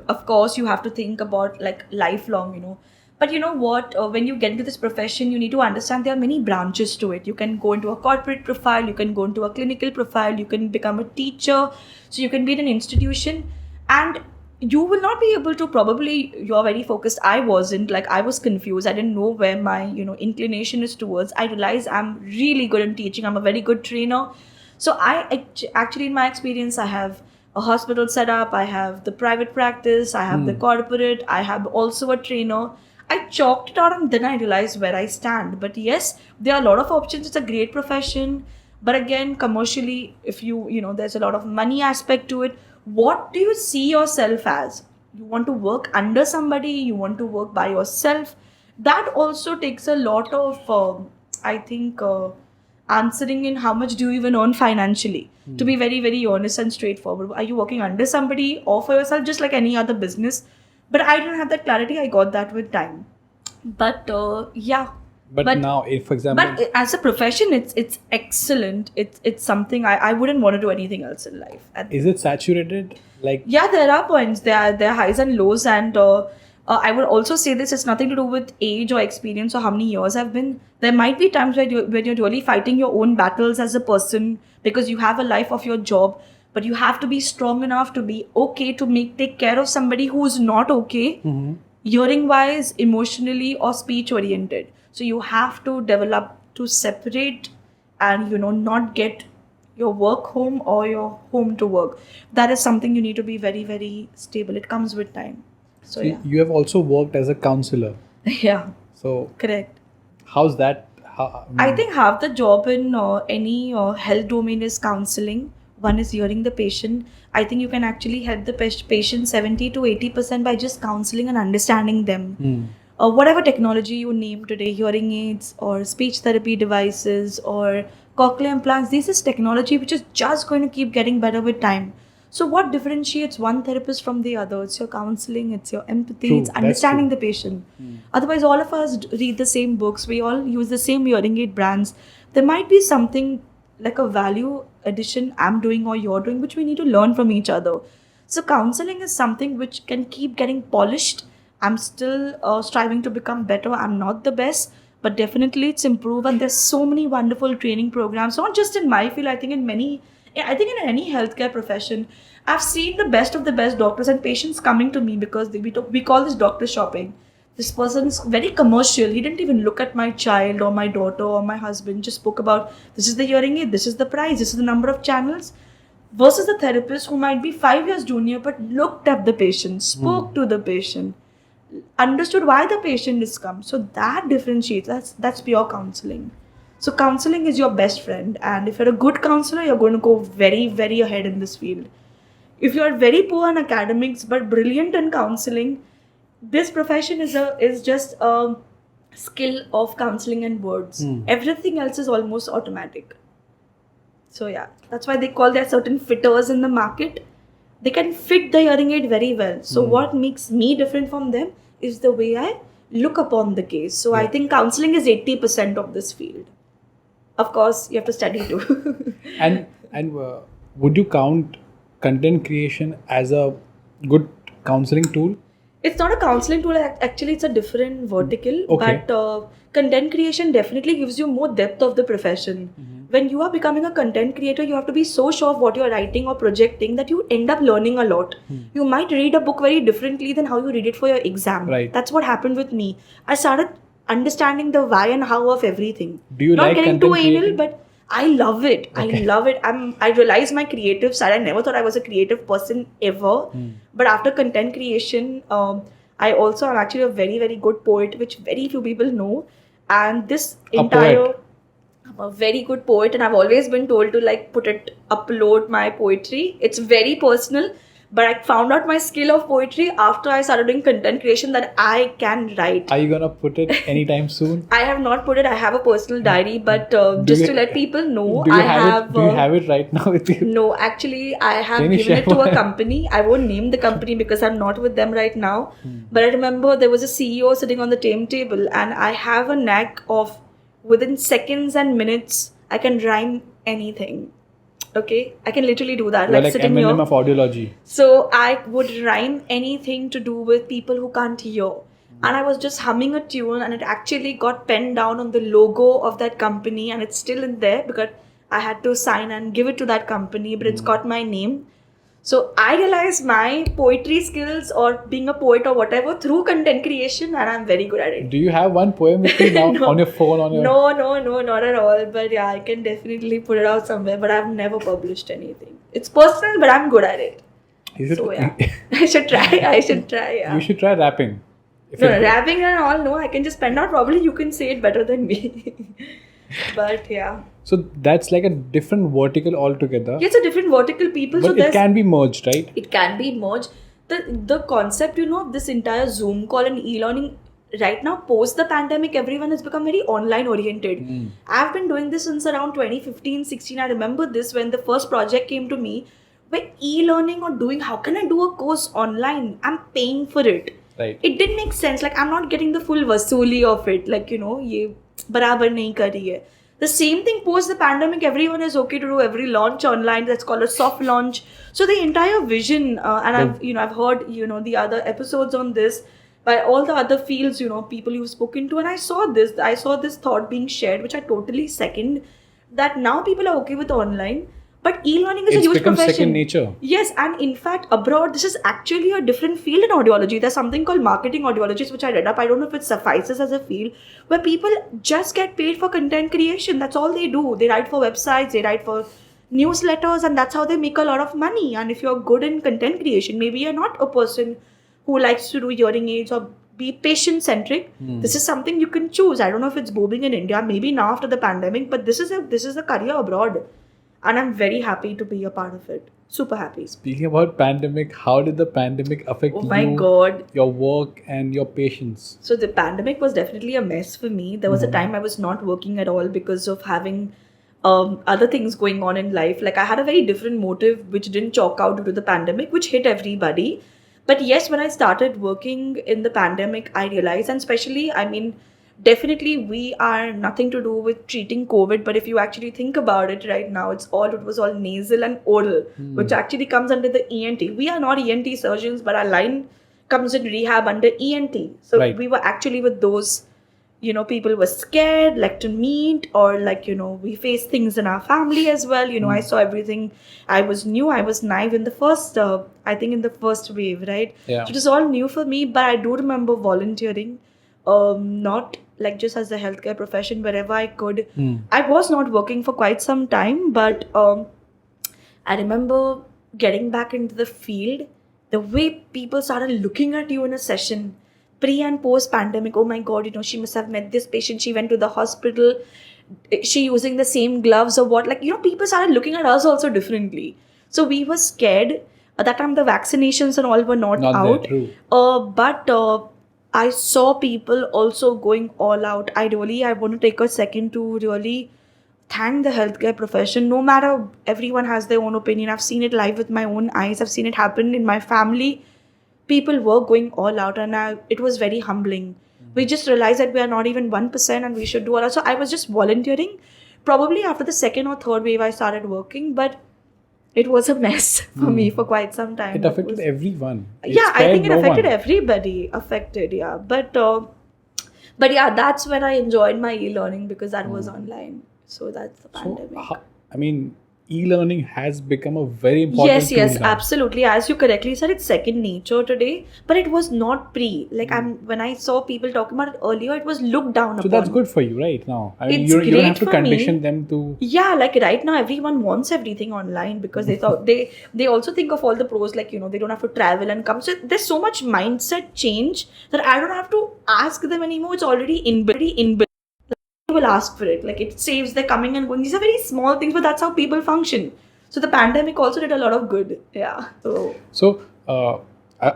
of course you have to think about like lifelong. But you know what? When you get into this profession, you need to understand there are many branches to it. You can go into a corporate profile, you can go into a clinical profile, you can become a teacher, so you can be in an institution, and you will not be able to probably, you're very focused. I wasn't, like, I was confused. I didn't know where my, inclination is towards. I realized I'm really good in teaching. I'm a very good trainer. So actually, in my experience, I have a hospital set up, I have the private practice, I have the corporate, I have also a trainer. I chalked it out and then I realized where I stand. But yes, there are a lot of options. It's a great profession. But again, commercially, if there's a lot of money aspect to it. What do you see yourself as? You want to work under somebody? You want to work by yourself? That also takes a lot of, I think, answering in how much do you even earn financially. To be very, very honest and straightforward. Are you working under somebody or for yourself, just like any other business? But I didn't have that clarity. I got that with time. But yeah. But now, if for example, But as a profession, it's excellent. It's something I wouldn't want to do anything else in life. And is it saturated? Like, yeah, there are points. There are highs and lows, and I would also say this. It's nothing to do with age or experience or how many years I've been. There might be times when you're really fighting your own battles as a person because you have a life of your job, but you have to be strong enough to be okay to take care of somebody who's not okay, hearing wise, emotionally, or speech oriented. So you have to develop to separate and not get your work home or your home to work. That is something you need to be very, very stable. It comes with time. So yeah. you have also worked as a counselor. Yeah, So correct. how's that? I think half the job in any health domain is counseling. One is hearing the patient. I think you can actually help the patient 70 to 80% by just counseling and understanding them. Whatever technology you name today, hearing aids or speech therapy devices or cochlear implants, this is technology which is just going to keep getting better with time. So what differentiates one therapist from the other? It's your counseling, it's your empathy, True, it's that's understanding true. the patient. Otherwise, all of us read the same books. We all use the same hearing aid brands. There might be something like a value addition I'm doing or you're doing, which we need to learn from each other. So counseling is something which can keep getting polished. I'm still striving to become better. I'm not the best, but definitely it's improved. And there's so many wonderful training programs, not just in my field. I think in any healthcare profession, I've seen the best of the best doctors and patients coming to me because we call this doctor shopping. This person is very commercial. He didn't even look at my child or my daughter or my husband. Just spoke about, this is the hearing aid, this is the price, this is the number of channels. Versus the therapist who might be 5 years junior but looked at the patient, spoke to the patient, understood why the patient is come. So that differentiates. That's pure counseling. So counseling is your best friend, and if you're a good counselor, you're going to go very, very ahead in this field. If you're very poor in academics but brilliant in counseling, this profession is just a skill of counseling and words. Everything else is almost automatic. So yeah, that's why they call there certain fitters in the market. They can fit the hearing aid very well. So what makes me different from them is the way I look upon the case. So I think counseling is 80% of this field. Of course, you have to study too. and would you count content creation as a good counseling tool? It's not a counseling tool. Actually, it's a different vertical. Okay. But content creation definitely gives you more depth of the profession. When you are becoming a content creator, you have to be so sure of what you're writing or projecting that you end up learning a lot. You might read a book very differently than how you read it for your exam. Right. That's what happened with me. I started understanding the why and how of everything. Do you not like getting too content anal, creating? but I love it. Okay. I love it. I realized my creative side. I never thought I was a creative person ever. But after content creation, I also am actually a very, very good poet, which very few people know. And this entire... I'm a very good poet, and I've always been told to upload my poetry. It's very personal, but I found out my skill of poetry after I started doing content creation, that I can write. Are you gonna put it anytime soon? I have not put it. I have a personal diary, but just to let people know, Do you I have it right now with you? No, actually, I have Can you given it share to a one? company. I won't name the company because I'm not with them right now. But I remember there was a CEO sitting on the table, and I have a knack of, within seconds and minutes, I can rhyme anything. Okay? I can literally do that. You're like sitting Eminem here. of audiology. So I would rhyme anything to do with people who can't hear. And I was just humming a tune, and it actually got penned down on the logo of that company, and it's still in there because I had to sign and give it to that company, but it's got my name. So I realized my poetry skills or being a poet or whatever through content creation, and I'm very good at it. Do you have one poem with you now No. on your phone? No, not at all. But yeah, I can definitely put it out somewhere, but I've never published anything. It's personal, but I'm good at it. You should, So yeah, I should try. Yeah. You should try rapping. No, rapping and all, no, I can just pen out. Probably you can say it better than me. But yeah. So that's like a different vertical altogether. It's a different vertical people. But it can be merged, right? It can be merged. The concept, of this entire Zoom call and e-learning right now, post the pandemic, everyone has become very online oriented. I've been doing this since around 2015-16. I remember this when the first project came to me. By e-learning or doing, how can I do a course online? I'm paying for it. Right. It didn't make sense. I'm not getting the full vasuli of it. बराबर नहीं कर रही है. The same thing post the pandemic, everyone is okay to do every launch online. That's called a soft launch. So the entire vision, and I've heard the other episodes on this by all the other fields, people you've spoken to, and I saw this thought being shared, which I totally second. That now people are okay with online, but e-learning is a huge become profession. second nature. Yes, and in fact, abroad, this is actually a different field in audiology. There's something called marketing audiologist, which I read up. I don't know if it suffices as a field, where people just get paid for content creation. That's all they do. They write for websites, they write for newsletters, and that's how they make a lot of money. And if you're good in content creation, maybe you're not a person who likes to do hearing aids or be patient-centric. This is something you can choose. I don't know if it's booming in India, maybe now after the pandemic, but this is a career abroad. And I'm very happy to be a part of it. Super happy. Speaking about pandemic, how did the pandemic affect Oh my God. your work and your patients? So the pandemic was definitely a mess for me. There was a time I was not working at all because of having other things going on in life. Like I had a very different motive which didn't chalk out due to the pandemic, which hit everybody. But yes, when I started working in the pandemic, I realized, and especially, definitely we are nothing to do with treating COVID, but if you actually think about it right now, it was all nasal and oral, which actually comes under the ENT. We are not ENT surgeons, but our line comes in rehab under ENT. So Right. we were actually with those, people were scared, like to meet, or like, we faced things in our family as well. I saw everything. I was new, I was naive in the first, in the first wave, right? Yeah. So it was all new for me, but I do remember volunteering. Not like just as a healthcare profession, wherever I could. I was not working for quite some time, but I remember getting back into the field, the way people started looking at you in a session, pre and post pandemic. Oh my God, she must have met this patient, she went to the hospital, she using the same gloves or what, like, people started looking at us also differently. So we were scared. At that time the vaccinations and all were not out. There, true. But I saw people also going all out. I want to take a second to really thank the healthcare profession. No matter, everyone has their own opinion. I've seen it live with my own eyes. I've seen it happen in my family. People were going all out, and it was very humbling. We just realized that we are not even 1% and we should do all out. So I was just volunteering. Probably after the second or third wave, I started working, but it was a mess for me for quite some time. It affected everyone. Yeah, I think it affected everybody. Yeah. But yeah, that's when I enjoyed my e-learning because that was online. So that's the pandemic. E-learning has become a very important tool Yes, now. Absolutely. As you correctly said, it's second nature today, but it was not pre. Like when I saw people talking about it earlier, it was looked down upon. So that's good for you, right? Now, It's you don't great have to for condition me. them to. Yeah, like right now, everyone wants everything online because they thought they also think of all the pros, like they don't have to travel and come. So there's so much mindset change that I don't have to ask them anymore. It's already inbuilt. Will ask for it, like it saves their coming and going. These are very small things, but that's how people function. So the pandemic also did a lot of good. Yeah. I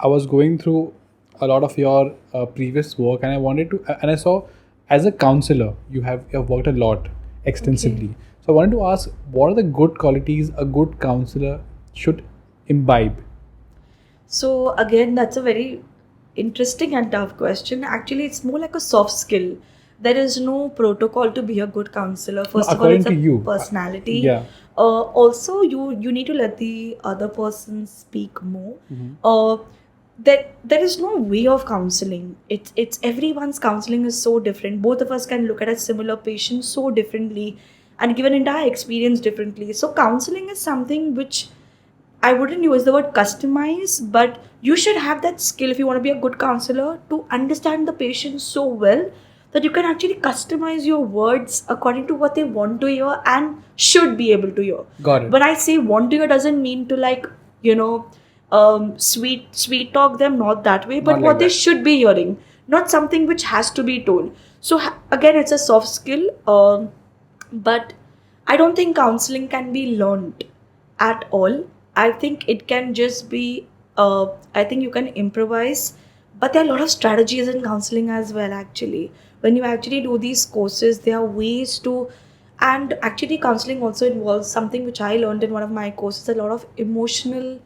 was going through a lot of your previous work, and I wanted to, and I saw as a counselor you have worked a lot extensively. Okay. So I wanted to ask, what are the good qualities a good counselor should imbibe? So again, that's a very interesting and tough question. Actually, it's more like a soft skill. There is no protocol to be a good counselor. First of all, it's a personality. Yeah. Also, you need to let the other person speak more. There is no way of counseling. It's everyone's counseling is so different. Both of us can look at a similar patient so differently and give an entire experience differently. So counseling is something which I wouldn't use the word customize, but you should have that skill if you want to be a good counselor to understand the patient so well that you can actually customize your words according to what they want to hear and should be able to hear. Got it. When I say want to hear, doesn't mean to sweet talk them, not that way, but Not what like they that. should be hearing, not something which has to be told. So again, it's a soft skill, but I don't think counseling can be learned at all. I think it can just be, I think you can improvise, but there are a lot of strategies in counseling as well, actually. When you actually do these courses, there are ways to, and actually counseling also involves something which I learned in one of my courses, a lot of emotional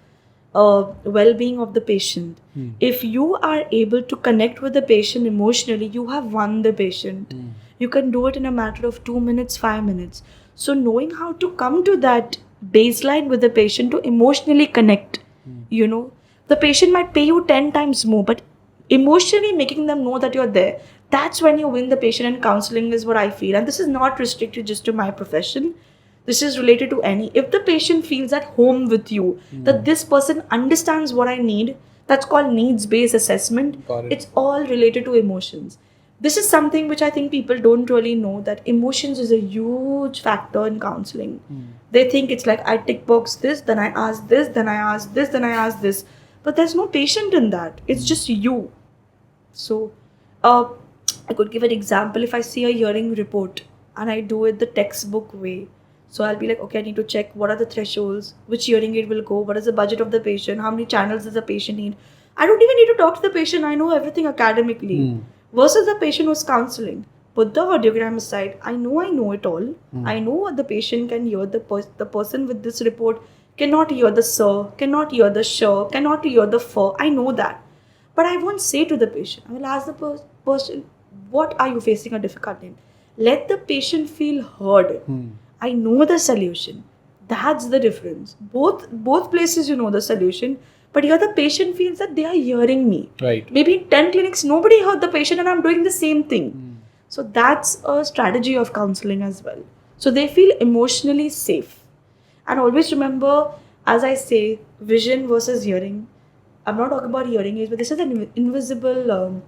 well-being of the patient. If you are able to connect with the patient emotionally, you have won the patient. You can do it in a matter of 2 minutes, 5 minutes. So knowing how to come to that baseline with the patient to emotionally connect, the patient might pay you 10 times more, but emotionally making them know that you're there, that's when you win the patient. And counseling is what I feel. And this is not restricted just to my profession. This is related to any. If the patient feels at home with you, that this person understands what I need, that's called needs-based assessment. It's all related to emotions. This is something which I think people don't really know, that emotions is a huge factor in counseling. They think it's like I tick box this, then I ask this, then I ask this, then I ask this. But there's no patient in that. It's just you. So, I could give an example. If I see a hearing report and I do it the textbook way, so I'll be like, okay, I need to check what are the thresholds, which hearing aid will go, what is the budget of the patient, how many channels does the patient need. I don't even need to talk to the patient. I know everything academically. Versus the patient who's counseling. Put the audiogram aside. I know it all. I know what the patient can hear. The person with this report cannot hear the sir, cannot hear the sure, cannot hear the for. I know that. But I won't say to the patient. I will ask the person, what are you facing a difficulty in? Let the patient feel heard. I know the solution. That's the difference. Both places you know the solution, but here the patient feels that they are hearing me. Right. Maybe in 10 clinics, nobody heard the patient and I'm doing the same thing. So that's a strategy of counseling as well. So they feel emotionally safe. And always remember, as I say, vision versus hearing. I'm not talking about hearing aids, but this is an invisible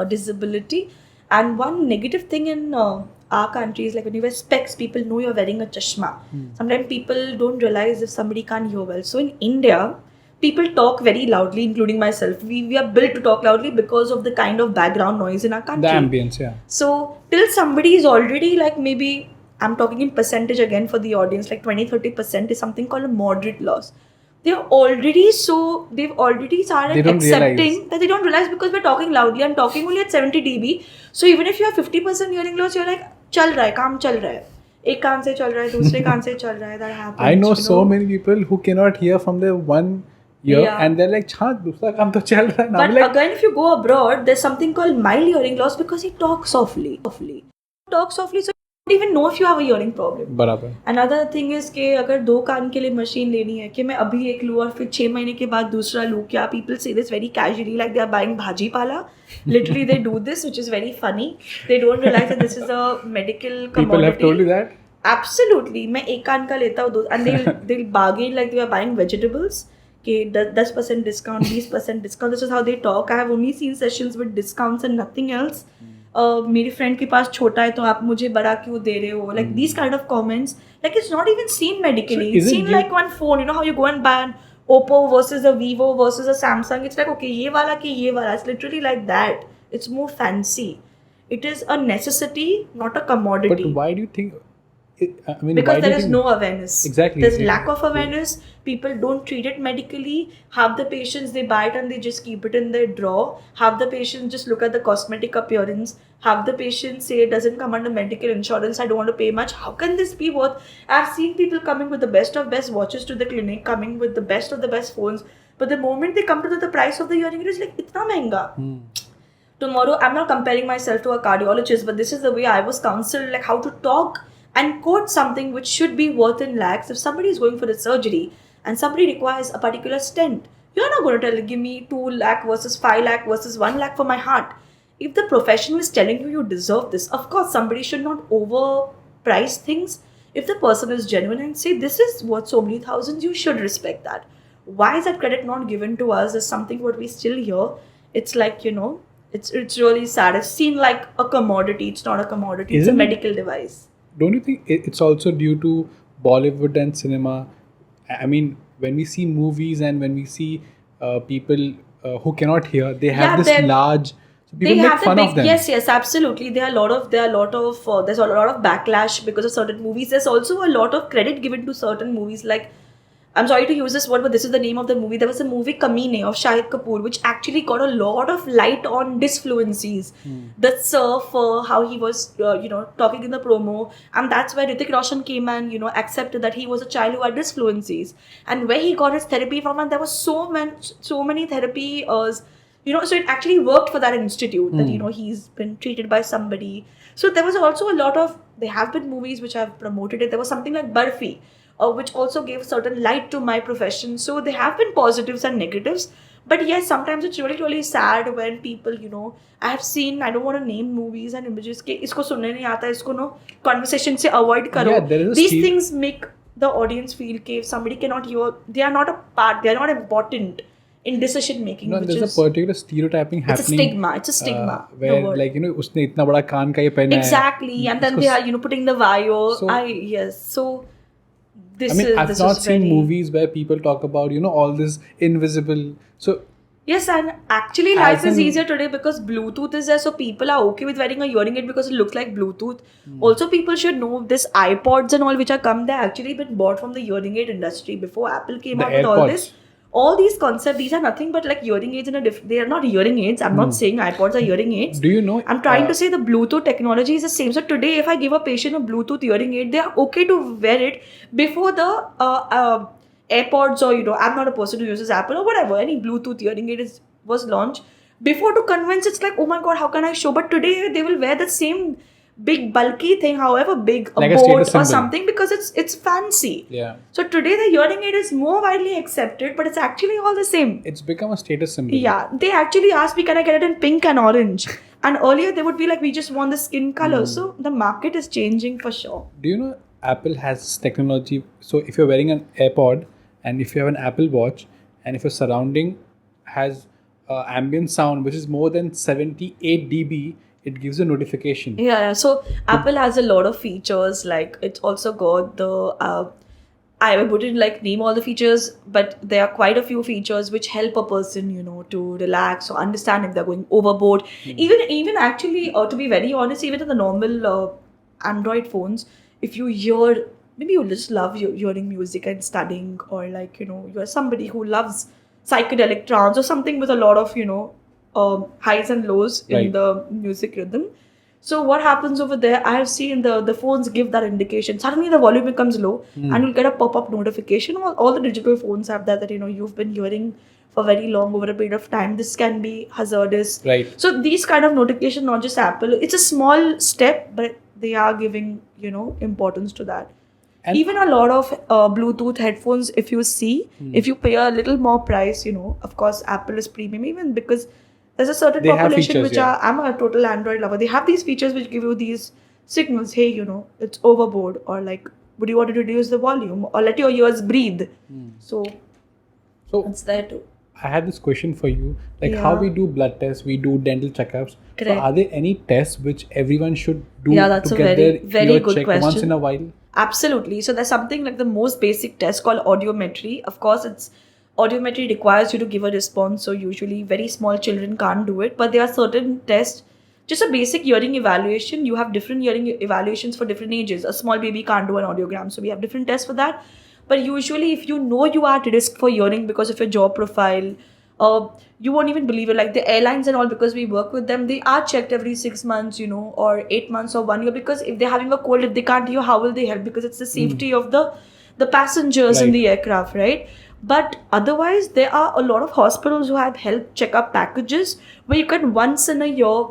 disability. And one negative thing in our country is like when you wear specs, people know you're wearing a chashma. Sometimes people don't realize if somebody can't hear well. So in India, people talk very loudly, including myself. We are built to talk loudly because of the kind of background noise in our country. The ambience, yeah. So till somebody is already like, maybe I'm talking in percentage again for the audience, like 20-30% is something called a moderate loss. They've already started accepting that they don't realize because we're talking loudly. I'm talking only at 70 dB. So even if you have 50% hearing loss, you're like, chal raha hai, kaam chal raha hai. Ek kaan se chal raha hai, dusre kaan se chal raha hai. That happens. I know so many people who cannot hear from their one ear and they're like, dusra kaam to chal raha hai. But like, again, if you go abroad, there's something called mild hearing loss because he talks softly. Talk softly, so you don't even know if you have a hearing problem. बराबर. Another thing is कि अगर 2 कान के लिए machine लेनी है कि मैं अभी एक लूँ और फिर 6 महीने के बाद दूसरा लूँ, क्या people say this very casually like they are buying bhaji pala. Literally they do this, which is very funny. They don't realize that this is a medical commodity. People have told you that? Absolutely. मैं एक कान का लेता हूँ and they'll bargain like they are buying vegetables. कि 10% discount, 20% discount. This is how they talk. I have only seen sessions with discounts and nothing else. मेरी friend के पास छोटा है तो आप मुझे बड़ा क्यों दे रहे हो, like these kind of comments, like it's not even seen medically. It's seen like one phone, you know how you go and buy an Oppo versus a Vivo versus a Samsung. It's like, okay, ये वाला कि ये वाला. It's literally like that. It's more fancy. It is a necessity, not a commodity. But why do you think? Because there is no awareness. Exactly. There's lack of awareness. People don't treat it medically. Half the patients, they buy it and they just keep it in their drawer. Half the patients just look at the cosmetic appearance. Half the patients say it doesn't come under medical insurance. I don't want to pay much. How can this be worth? I've seen people coming with the best of best watches to the clinic, coming with the best of the best phones. But the moment they come to the price of the hearing, it is like, itna mehenga. Tomorrow, I'm not comparing myself to a cardiologist, but this is the way I was counseled, like how to talk and quote something which should be worth in lakhs. If somebody is going for a surgery and somebody requires a particular stent, you're not going to tell, give me 2 lakh versus 5 lakh versus 1 lakh for my heart. If the professional is telling you deserve this, of course somebody should not overprice things. If the person is genuine and say this is worth so many thousands, you should respect that. Why is that credit not given to us is something what we still hear. It's like, it's really sad. It's seen like a commodity. It's not a commodity. It's a medical device. Don't you think it's also due to Bollywood and cinema? I mean, when we see movies and when we see people who cannot hear, they have this large. So people make fun of them. Yes, absolutely. There's a lot of backlash because of certain movies. There's also a lot of credit given to certain movies. Like, I'm sorry to use this word, but this is the name of the movie. There was a movie Kamine of Shahid Kapoor, which actually got a lot of light on disfluencies. The surfer, how he was, talking in the promo, and that's where Hrithik Roshan came and accepted that he was a child who had disfluencies, and where he got his therapy from, and there was so many therapy. So it actually worked for that institute that he's been treated by somebody. So there was also a lot of. There have been movies which have promoted it. There was something like Barfi, which also gave certain light to my profession. So there have been positives and negatives. But yes, sometimes it's really, really sad when people, I have seen, I don't want to name movies and images, कि इसको सुनने नहीं आता, इसको conversation से avoid करो. Yeah, These things make the audience feel कि if somebody cannot hear, they are not a part, they are not important in decision making. No, there's a particular stereotyping happening. It's a stigma. Where उसने इतना बड़ा कान का ये पहना है. Exactly, and then they are putting the bio. So I've not seen movies where people talk about all this invisible. So yes, and actually life is easier today because Bluetooth is there, so people are okay with wearing a hearing aid because it looks like Bluetooth. Also, people should know this iPods and all which are come, they're actually been bought from the hearing aid industry before Apple came out with all this. All these concepts, these are nothing but like hearing aids in a different. They are not hearing aids. I'm not saying iPods are hearing aids. Do you know? I'm trying to say the Bluetooth technology is the same. So today, if I give a patient a Bluetooth hearing aid, they are okay to wear it before the AirPods or I'm not a person who uses Apple or whatever. Any Bluetooth hearing aid was launched before to convince. It's like, oh my god, how can I show? But today they will wear the same big bulky thing, however big, like a boat or something, because it's fancy. Yeah. So today the hearing aid is more widely accepted, but it's actually all the same. It's become a status symbol. Yeah. They actually asked me, can I get it in pink and orange? And earlier they would be like, we just want the skin color. So the market is changing for sure. Do you know Apple has technology? So if you're wearing an AirPod and if you have an Apple Watch and if your surrounding has ambient sound which is more than 78 dB, it gives a notification. Yeah. So Apple has a lot of features. Like it's also got the I wouldn't name all the features, but there are quite a few features which help a person, to relax or understand if they're going overboard. Even actually, to be very honest, even in the normal Android phones, if you hear, maybe you just love hearing music and studying, or you're somebody who loves psychedelic trance or something with a lot of highs and lows in the music rhythm. So what happens over there, I have seen the phones give that indication. Suddenly the volume becomes low and you'll get a pop-up notification. All the digital phones have that you've been hearing for very long over a period of time. This can be hazardous. Right. So these kind of notifications, not just Apple, it's a small step, but they are giving, importance to that. And even a lot of Bluetooth headphones, if you see, if you pay a little more price, of course, Apple is premium, even because there's a certain population which are, I'm a total Android lover. They have these features which give you these signals. Hey, it's overboard, or would you want to reduce the volume or let your ears breathe? So it's there too. I had this question for you. How we do blood tests, we do dental checkups. Correct. So are there any tests which everyone should do that's to a get very, their very ear good checked question. once in a while? Absolutely. So there's something like the most basic test called audiometry. Of course, audiometry requires you to give a response. So usually very small children can't do it. But there are certain tests, just a basic hearing evaluation. You have different hearing evaluations for different ages. A small baby can't do an audiogram. So we have different tests for that. But usually if you know you are at risk for hearing because of your jaw profile, you won't even believe it. Like the airlines and all, because we work with them, they are checked every 6 months, or 8 months or 1 year, because if they're having a cold, if they can't hear, how will they help? Because it's the safety of the passengers in the aircraft, right? But otherwise, there are a lot of hospitals who have health checkup packages where you can once in a year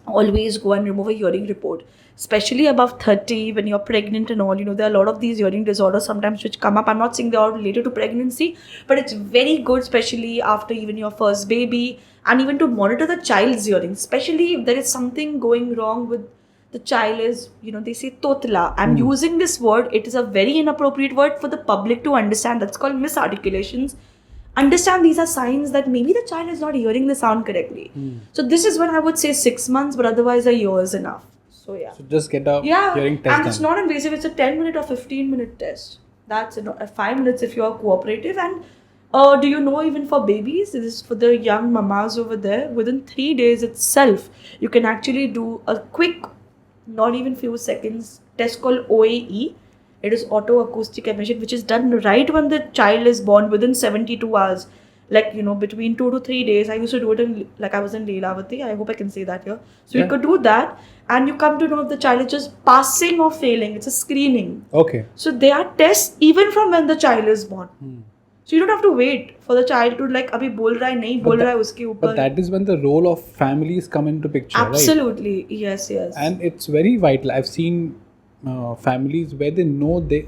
always go and remove a hearing report. Especially above 30, when you're pregnant and all, there are a lot of these hearing disorders sometimes which come up. I'm not saying they are related to pregnancy, but it's very good, especially after even your first baby, and even to monitor the child's hearing, especially if there is something going wrong with the child is, they say totla. I'm using this word. It is a very inappropriate word for the public to understand. That's called misarticulations. Understand these are signs that maybe the child is not hearing the sound correctly. So this is when I would say 6 months, but otherwise a year is enough. So just get a hearing test and it's not invasive. It's a 10-minute or 15-minute test. That's 5 minutes if you are cooperative. And do you know, even for babies, this is for the young mamas over there, within 3 days itself, you can actually do a quick, not even few seconds, test called OAE. It is autoacoustic emission, which is done right when the child is born within 72 hours. Like, between 2 to 3 days. I used to do it I was in Leelavati. I hope I can say that here. So you could do that, and you come to know if the child is just passing or failing. It's a screening. Okay. So there are tests even from when the child is born. So you don't have to wait for the child to abhi bol raha hai, nahi bol raha hai uske upar. But that is when the role of families come into picture, Absolutely. right? Yes. And it's very vital. I've seen families where they know the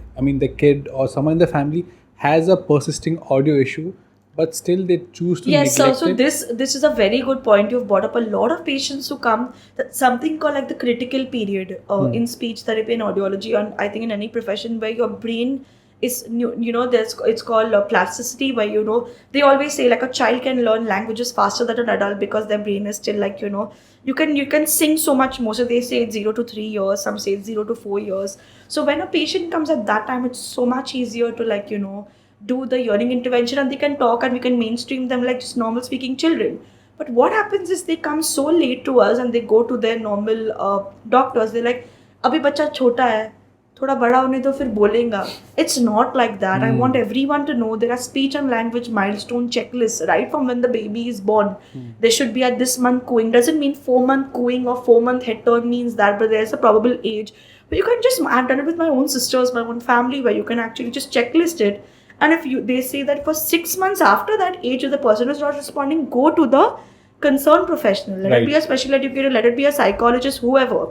kid or someone in the family has a persisting audio issue, but still they choose to Yes, neglect so it. this is a very good point you've brought up. A lot of patients who come, something called the critical period in speech therapy and audiology, and I think in any profession where your brain is it's called plasticity, where they always say a child can learn languages faster than an adult because their brain is still you can sing so much more. So they say it's 0 to 3 years, some say it's 0 to 4 years. So when a patient comes at that time, it's so much easier to do the hearing intervention, and they can talk and we can mainstream them like just normal speaking children. But what happens is they come so late to us and they go to their normal doctors. They're like, abhi bacha chota hai, thoda bada hone to fir bolenga. It's not like that. I want everyone to know there are speech and language milestone checklists right from when the baby is born. They should be at this month cooing. Doesn't mean 4-month cooing or 4-month head turn means that, but there's a probable age. But you can just, I've done it with my own sisters, my own family, where you can actually just checklist it. And if they say that for 6 months after that age, if the person is not responding, go to the concerned professional. Let it be a special educator, let it be a psychologist, whoever.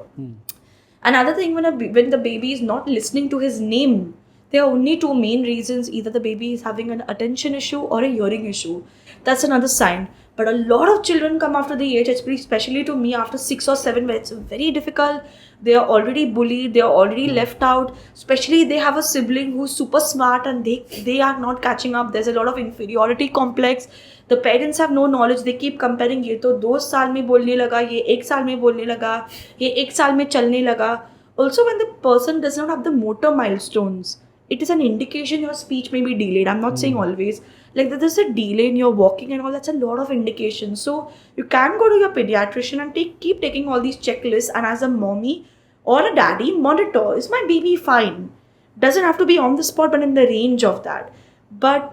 Another thing, when the baby is not listening to his name, there are only two main reasons. Either the baby is having an attention issue or a hearing issue. That's another sign. But a lot of children come after the age, especially to me after 6 or 7, where it's very difficult. They are already bullied, they are already left out. Especially they have a sibling who's super smart and they are not catching up. There's a lot of inferiority complex. The parents have no knowledge. They keep comparing. ये तो 2 साल में बोलने लगा, ये 1 साल में बोलने लगा, ये 1 साल में चलने लगा. Also, when the person does not have the motor milestones, it is an indication your speech may be delayed. I'm not saying always. Like there's a delay in your walking and all, that's a lot of indications. So you can go to your pediatrician and keep taking all these checklists, and as a mommy or a daddy, monitor, is my baby fine? Doesn't have to be on the spot, but in the range of that. But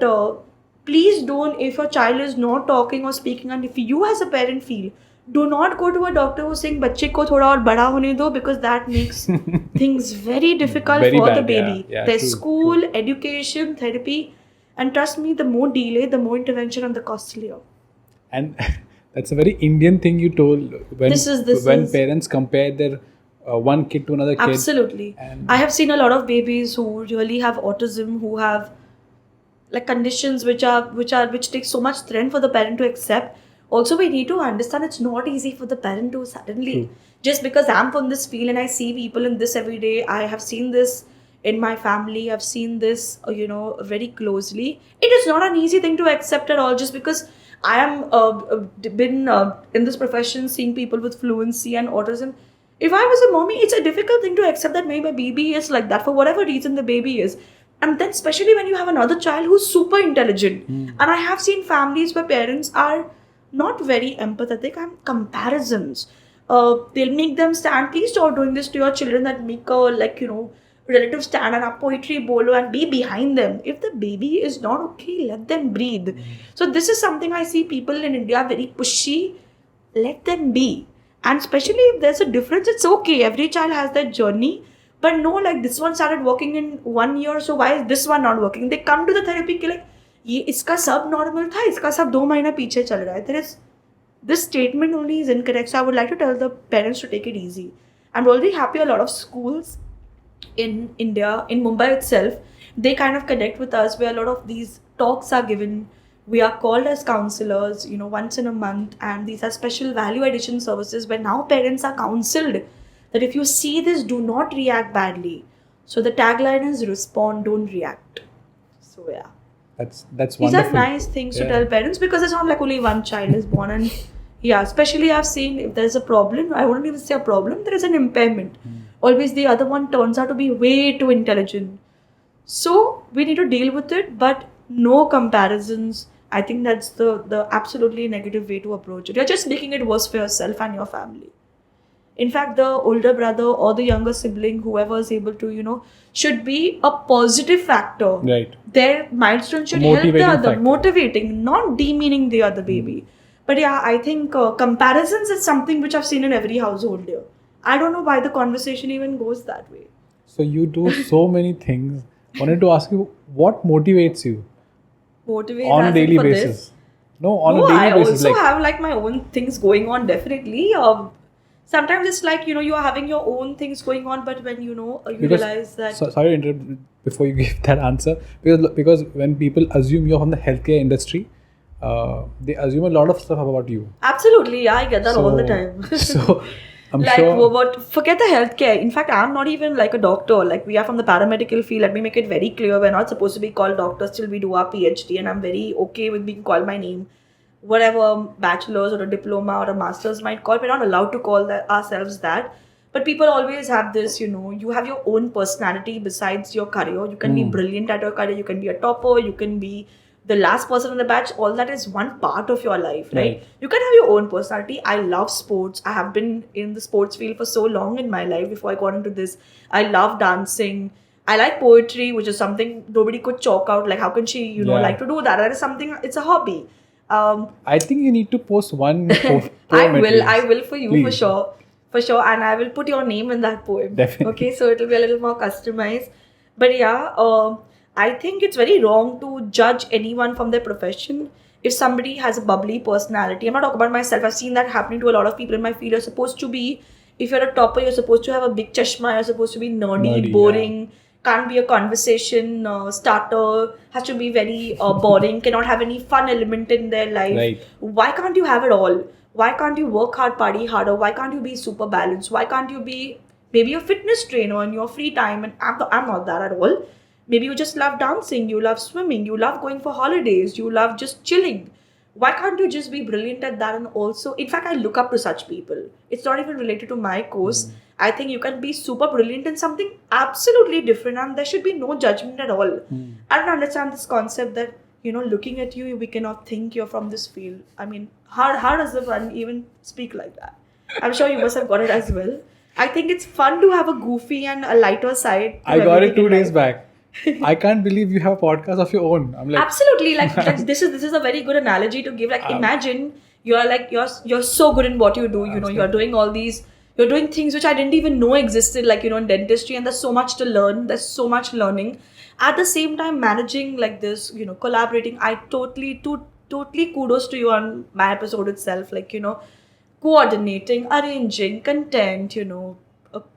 please don't, if your child is not talking or speaking, and if you as a parent feel, do not go to a doctor who's saying bachche ko thoda aur bada hone do, because that makes things very difficult for the baby. There's school, education, therapy, and trust me, the more delay, the more intervention, and the costlier. And that's a very Indian thing you told when parents compare their one kid to another kid. Absolutely. And I have seen a lot of babies who really have autism, who have conditions which take so much strength for the parent to accept. Also, we need to understand it's not easy for the parent to suddenly, just because I'm from this field and I see people in this every day. I have seen this in my family. I've seen this, very closely. It is not an easy thing to accept at all, just because I am been in this profession seeing people with fluency and autism. If I was a mommy, it's a difficult thing to accept that maybe my baby is like that for whatever reason the baby is. And then especially when you have another child who's super intelligent. And I have seen families where parents are not very empathetic, and comparisons. They'll make them stand. Please stop doing this to your children, that make a relative stand and a poetry bolo and be behind them. If the baby is not okay, let them breathe. So this is something I see people in India very pushy. Let them be. And especially if there's a difference, it's okay. Every child has their journey. But no, this one started working in 1 year, so why is this one not working? They come to the therapy ये इसका सब normal था, इसका सब 2 महीना पीछे चल रहा है. This statement only is incorrect. So I would like to tell the parents to take it easy. I'm already happy a lot of schools in India, in Mumbai itself, they kind of connect with us where a lot of these talks are given. We are called as counselors, once in a month, and these are special value addition services where now parents are counseled that if you see this, do not react badly. So the tagline is respond, don't react. So yeah. That's wonderful. These are nice things to tell parents, because it's not like only one child is born. And yeah, especially I've seen if there's a problem, I wouldn't even say a problem, there is an impairment. Always the other one turns out to be way too intelligent. So we need to deal with it, but no comparisons. I think that's the absolutely negative way to approach it. You're just making it worse for yourself and your family. In fact, the older brother or the younger sibling, whoever is able to, should be a positive factor. Right. Their milestone should help the Motivating other, factor. motivating, not demeaning the other baby. But yeah, I think comparisons is something which I've seen in every household here. I don't know why the conversation even goes that way. So you do so many things. Wanted to ask you, what motivates you Motivate on a as in daily for basis? this? No, on No, a I daily basis. also have like my own things going on, definitely. Sometimes it's like, you are having your own things going on, but when you realize that. Sorry to interrupt before you give that answer. Because when people assume you're from the healthcare industry, they assume a lot of stuff about you. Absolutely, yeah, I get that all the time. So I'm like, sure. but forget the healthcare. In fact, I'm not even like a doctor. Like, we are from the paramedical field. Let me make it very clear. We're not supposed to be called doctors till we do our PhD, and I'm very okay with being called my name. Whatever bachelor's or a diploma or a master's might call, we're not allowed to call ourselves that. But people always have this, you have your own personality besides your career. You can be brilliant at your career. You can be a topper. You can be the last person in the batch. All that is one part of your life, right? You can have your own personality. I love sports. I have been in the sports field for so long in my life before I got into this. I love dancing. I like poetry, which is something nobody could chalk out. Like, how can she, like to do that? That is something, it's a hobby. I think you need to post one poem. I will for you. Please. For sure, and I will put your name in that poem. Definitely. Okay, so it'll be a little more customized. But yeah, I think it's very wrong to judge anyone from their profession. If somebody has a bubbly personality, I'm not talking about myself, I've seen that happening to a lot of people in my field. You're supposed to be, if you're a topper, you're supposed to have a big chashma, you're supposed to be nerdy, boring, can't be a conversation starter, has to be very boring, cannot have any fun element in their life. Right. Why can't you have it all? Why can't you work hard, party harder? Why can't you be super balanced? Why can't you be maybe a fitness trainer in your free time? And I'm not that at all. Maybe you just love dancing, you love swimming, you love going for holidays, you love just chilling. Why can't you just be brilliant at that? And also, in fact, I look up to such people. It's not even related to my course. I think you can be super brilliant in something absolutely different, and there should be no judgment at all. I don't understand this concept that, looking at you, we cannot think you're from this field. I mean, how does the one even speak like that? I'm sure you must have got it as well. I think it's fun to have a goofy and a lighter side. I got it 2 days back. I can't believe you have a podcast of your own. I'm like, absolutely, like this is a very good analogy to give. Like, imagine you're so good in what you do. You're doing all these. You're doing things which I didn't even know existed, like, in dentistry, and there's so much to learn. There's so much learning. At the same time, managing like this, collaborating, I totally kudos to you on my episode itself. Like, coordinating, arranging, content,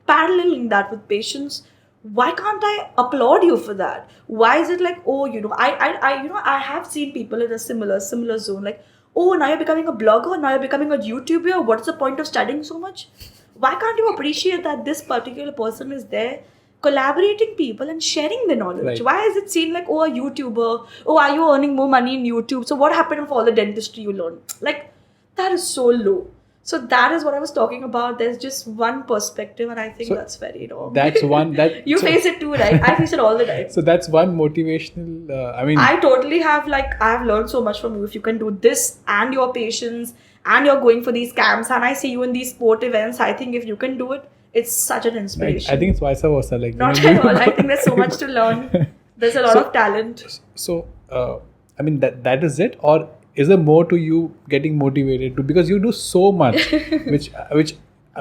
paralleling that with patients. Why can't I applaud you for that? Why is it like, oh, I have seen people in a similar zone, like, oh, now you're becoming a blogger, now you're becoming a YouTuber. What's the point of studying so much? Why can't you appreciate that this particular person is there collaborating people and sharing the knowledge? Right. Why is it seen like, oh, a YouTuber, oh, are you earning more money in YouTube? So what happened for all the dentistry you learned? Like, that is so low. So that is what I was talking about. There's just one perspective, and I think that's very wrong. That's one that you face it too, right? I face it all the time. So that's one motivational. I totally have I have learned so much from you. If you can do this and your patients, and you're going for these camps, and I see you in these sport events, I think if you can do it, it's such an inspiration. I think it's vice versa. Like, not at all. I think there's so much to learn. There's a lot of talent. So, that is it, or is there more to you getting motivated to, because you do so much, which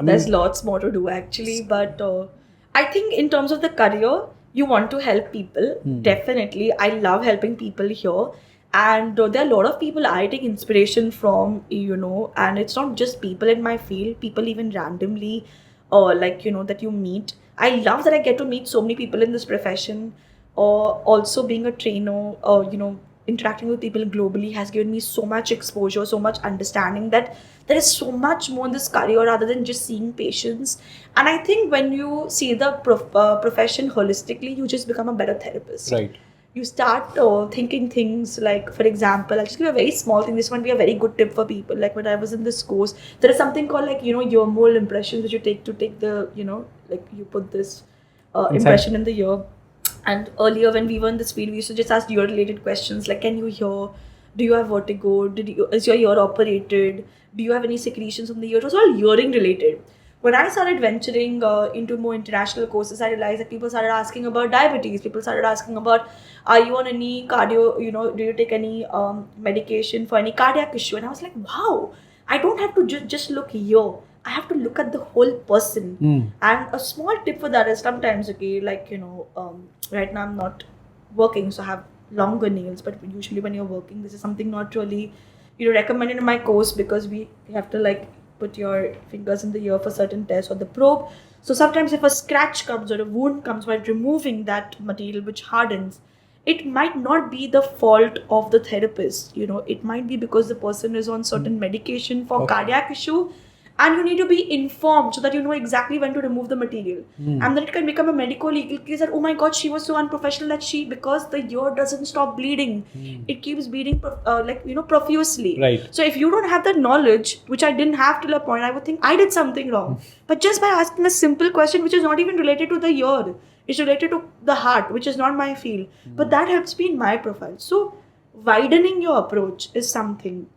there's lots more to do actually, but I think in terms of the career, you want to help people. Definitely, I love helping people here, and there are a lot of people I take inspiration from, and it's not just people in my field, people even randomly, that you meet. I love that I get to meet so many people in this profession, or also being a trainer, or interacting with people globally has given me so much exposure, so much understanding that there is so much more in this career rather than just seeing patients. And I think when you see the profession holistically, you just become a better therapist. Right. You start thinking things like, for example, I'll just give you a very small thing. This might be a very good tip for people. Like, when I was in this course, there is something called ear mole impressions that you take to take the, you put this impression in the ear. And earlier when we were in this field, we used to just ask ear-related questions like, can you hear? Do you have vertigo? Is your ear operated? Do you have any secretions from the ear? It was all hearing related. when I started venturing into more international courses, I realized that people started asking about diabetes. People started asking about, are you on any cardio, do you take any medication for any cardiac issue? And I was like, wow, I don't have to just look here. I have to look at the whole person. And a small tip for that is sometimes, okay, like, right now I'm not working, so I have longer nails, but usually when you're working, this is something not really, recommended in my course, because we have to like put your fingers in the ear for certain tests or the probe. So sometimes if a scratch comes or a wound comes while removing that material which hardens, it might not be the fault of the therapist. It might be because the person is on certain medication for cardiac issue, and you need to be informed so that you know exactly when to remove the material. And then it can become a medico-legal case that, oh my god, she was so unprofessional that because the ear doesn't stop bleeding. It keeps bleeding profusely. Right. So if you don't have that knowledge, which I didn't have till a point, I would think I did something wrong. But just by asking a simple question, which is not even related to the ear, it's related to the heart, which is not my field. But that helps me in my profile. So widening your approach is something,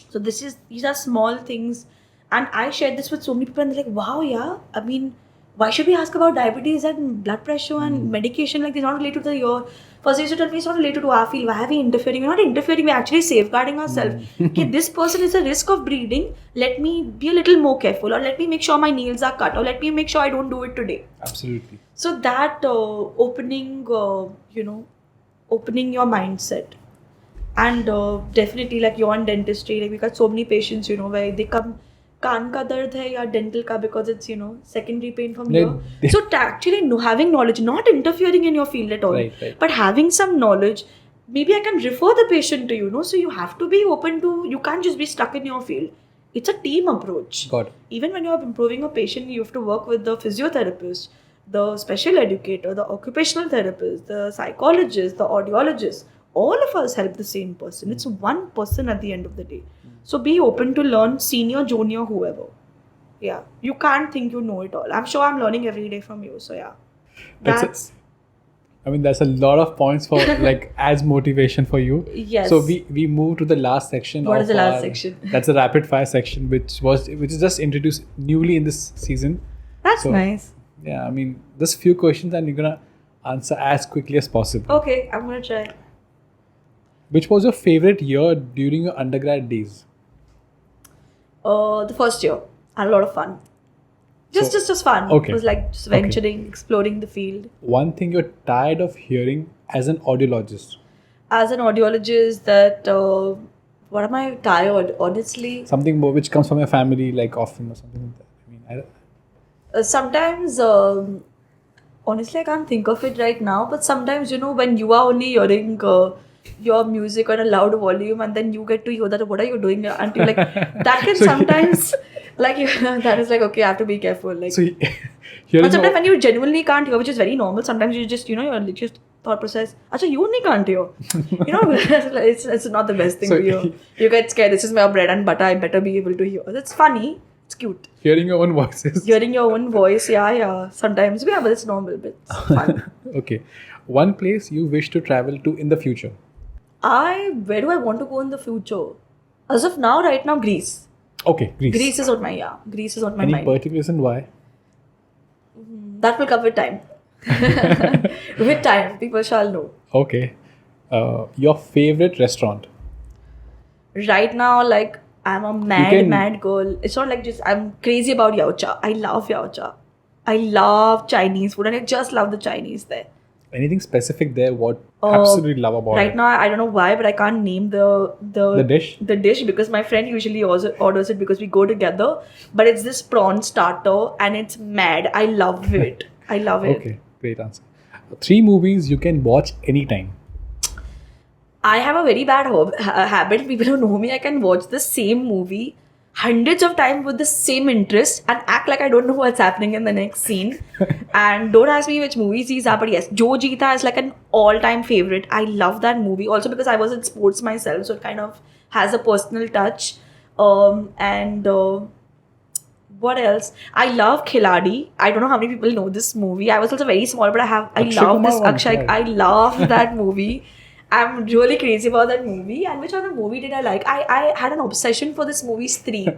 So these are small things. And I shared this with so many people and they're like, wow, yeah. I mean, why should we ask about diabetes and blood pressure and medication? Like, they're not related to the ear. First, they used to tell me it's not related to our field. Why are we interfering? We're not interfering. We're actually safeguarding ourselves. Okay, this person is a risk of bleeding. Let me be a little more careful, or let me make sure my nails are cut, or let me make sure I don't do it today. Absolutely. So that opening your mindset. And definitely, like, you're on dentistry, like we got so many patients, where they come, kaan ka dard hai ya dental ka, because it's, secondary pain from here. So actually having knowledge, not interfering in your field at all, right. but having some knowledge, maybe I can refer the patient to you, so you have to be open to, you can't just be stuck in your field. It's a team approach. Got it. Even when you're improving a patient, you have to work with the physiotherapist, the special educator, the occupational therapist, the psychologist, the audiologist. All of us help the same person. It's one person at the end of the day. So be open to learn, senior, junior, whoever. Yeah. You can't think you know it all. I'm sure I'm learning every day from you. So yeah. That's a lot of points for like as motivation for you. Yes. So we move to the last section. What is the last section? That's the rapid fire section, which is just introduced newly in this season. That's nice. Yeah, I mean, just few questions and you're gonna answer as quickly as possible. Okay, I'm gonna try. Which was your favorite year during your undergrad days? The first year. I had a lot of fun. Just fun. Okay. It was like just venturing, exploring the field. One thing you're tired of hearing as an audiologist? As an audiologist, that what am I tired? Honestly, Something more which comes from your family, like often or something like that. I mean, sometimes, honestly, I can't think of it right now. But sometimes, when you are only hearing your music on a loud volume, and then you get to hear that, what are you doing? Until like that can sometimes, like, that is like, okay, I have to be careful. Like, so but sometimes when you genuinely can't hear, which is very normal, sometimes you just, your just thought process, acha, you only can't hear. It's not the best thing to hear. You get scared. This is my bread and butter. I better be able to hear. It's funny. It's cute. Hearing your own voices. Hearing your own voice, yeah. Sometimes, yeah, but it's normal. But it's fun. Okay. One place you wish to travel to in the future? Where do I want to go in the future? As of now, right now, Greece. Okay, Greece. Greece is on my mind. Any particular reason why? That will come with time. With time, people shall know. Okay. Your favorite restaurant? Right now, like, I'm a mad girl. It's not like just, I'm crazy about yaocha. I love yaocha. I love Chinese food, and I just love the Chinese there. Anything specific there? What absolutely love about right it? Now, I don't know why, but I can't name the dish. The dish, because my friend usually also orders it because we go together. But it's this prawn starter, and it's mad. I love it. I love it. Okay, great answer. 3 movies you can watch anytime. I have a very bad habit. People who know me, I can watch the same movie hundreds of times with the same interest and act like I don't know what's happening in the next scene. And don't ask me which movies these are, but yes, Jo Jeeta is like an all-time favorite. I love that movie also because I was in sports myself, so it kind of has a personal touch. What else? I love Khiladi. I don't know how many people know this movie. I was also very small, but I love this Akshay. I love that movie. I'm really crazy about that movie. And which other movie did I like? I had an obsession for this movie, Stree.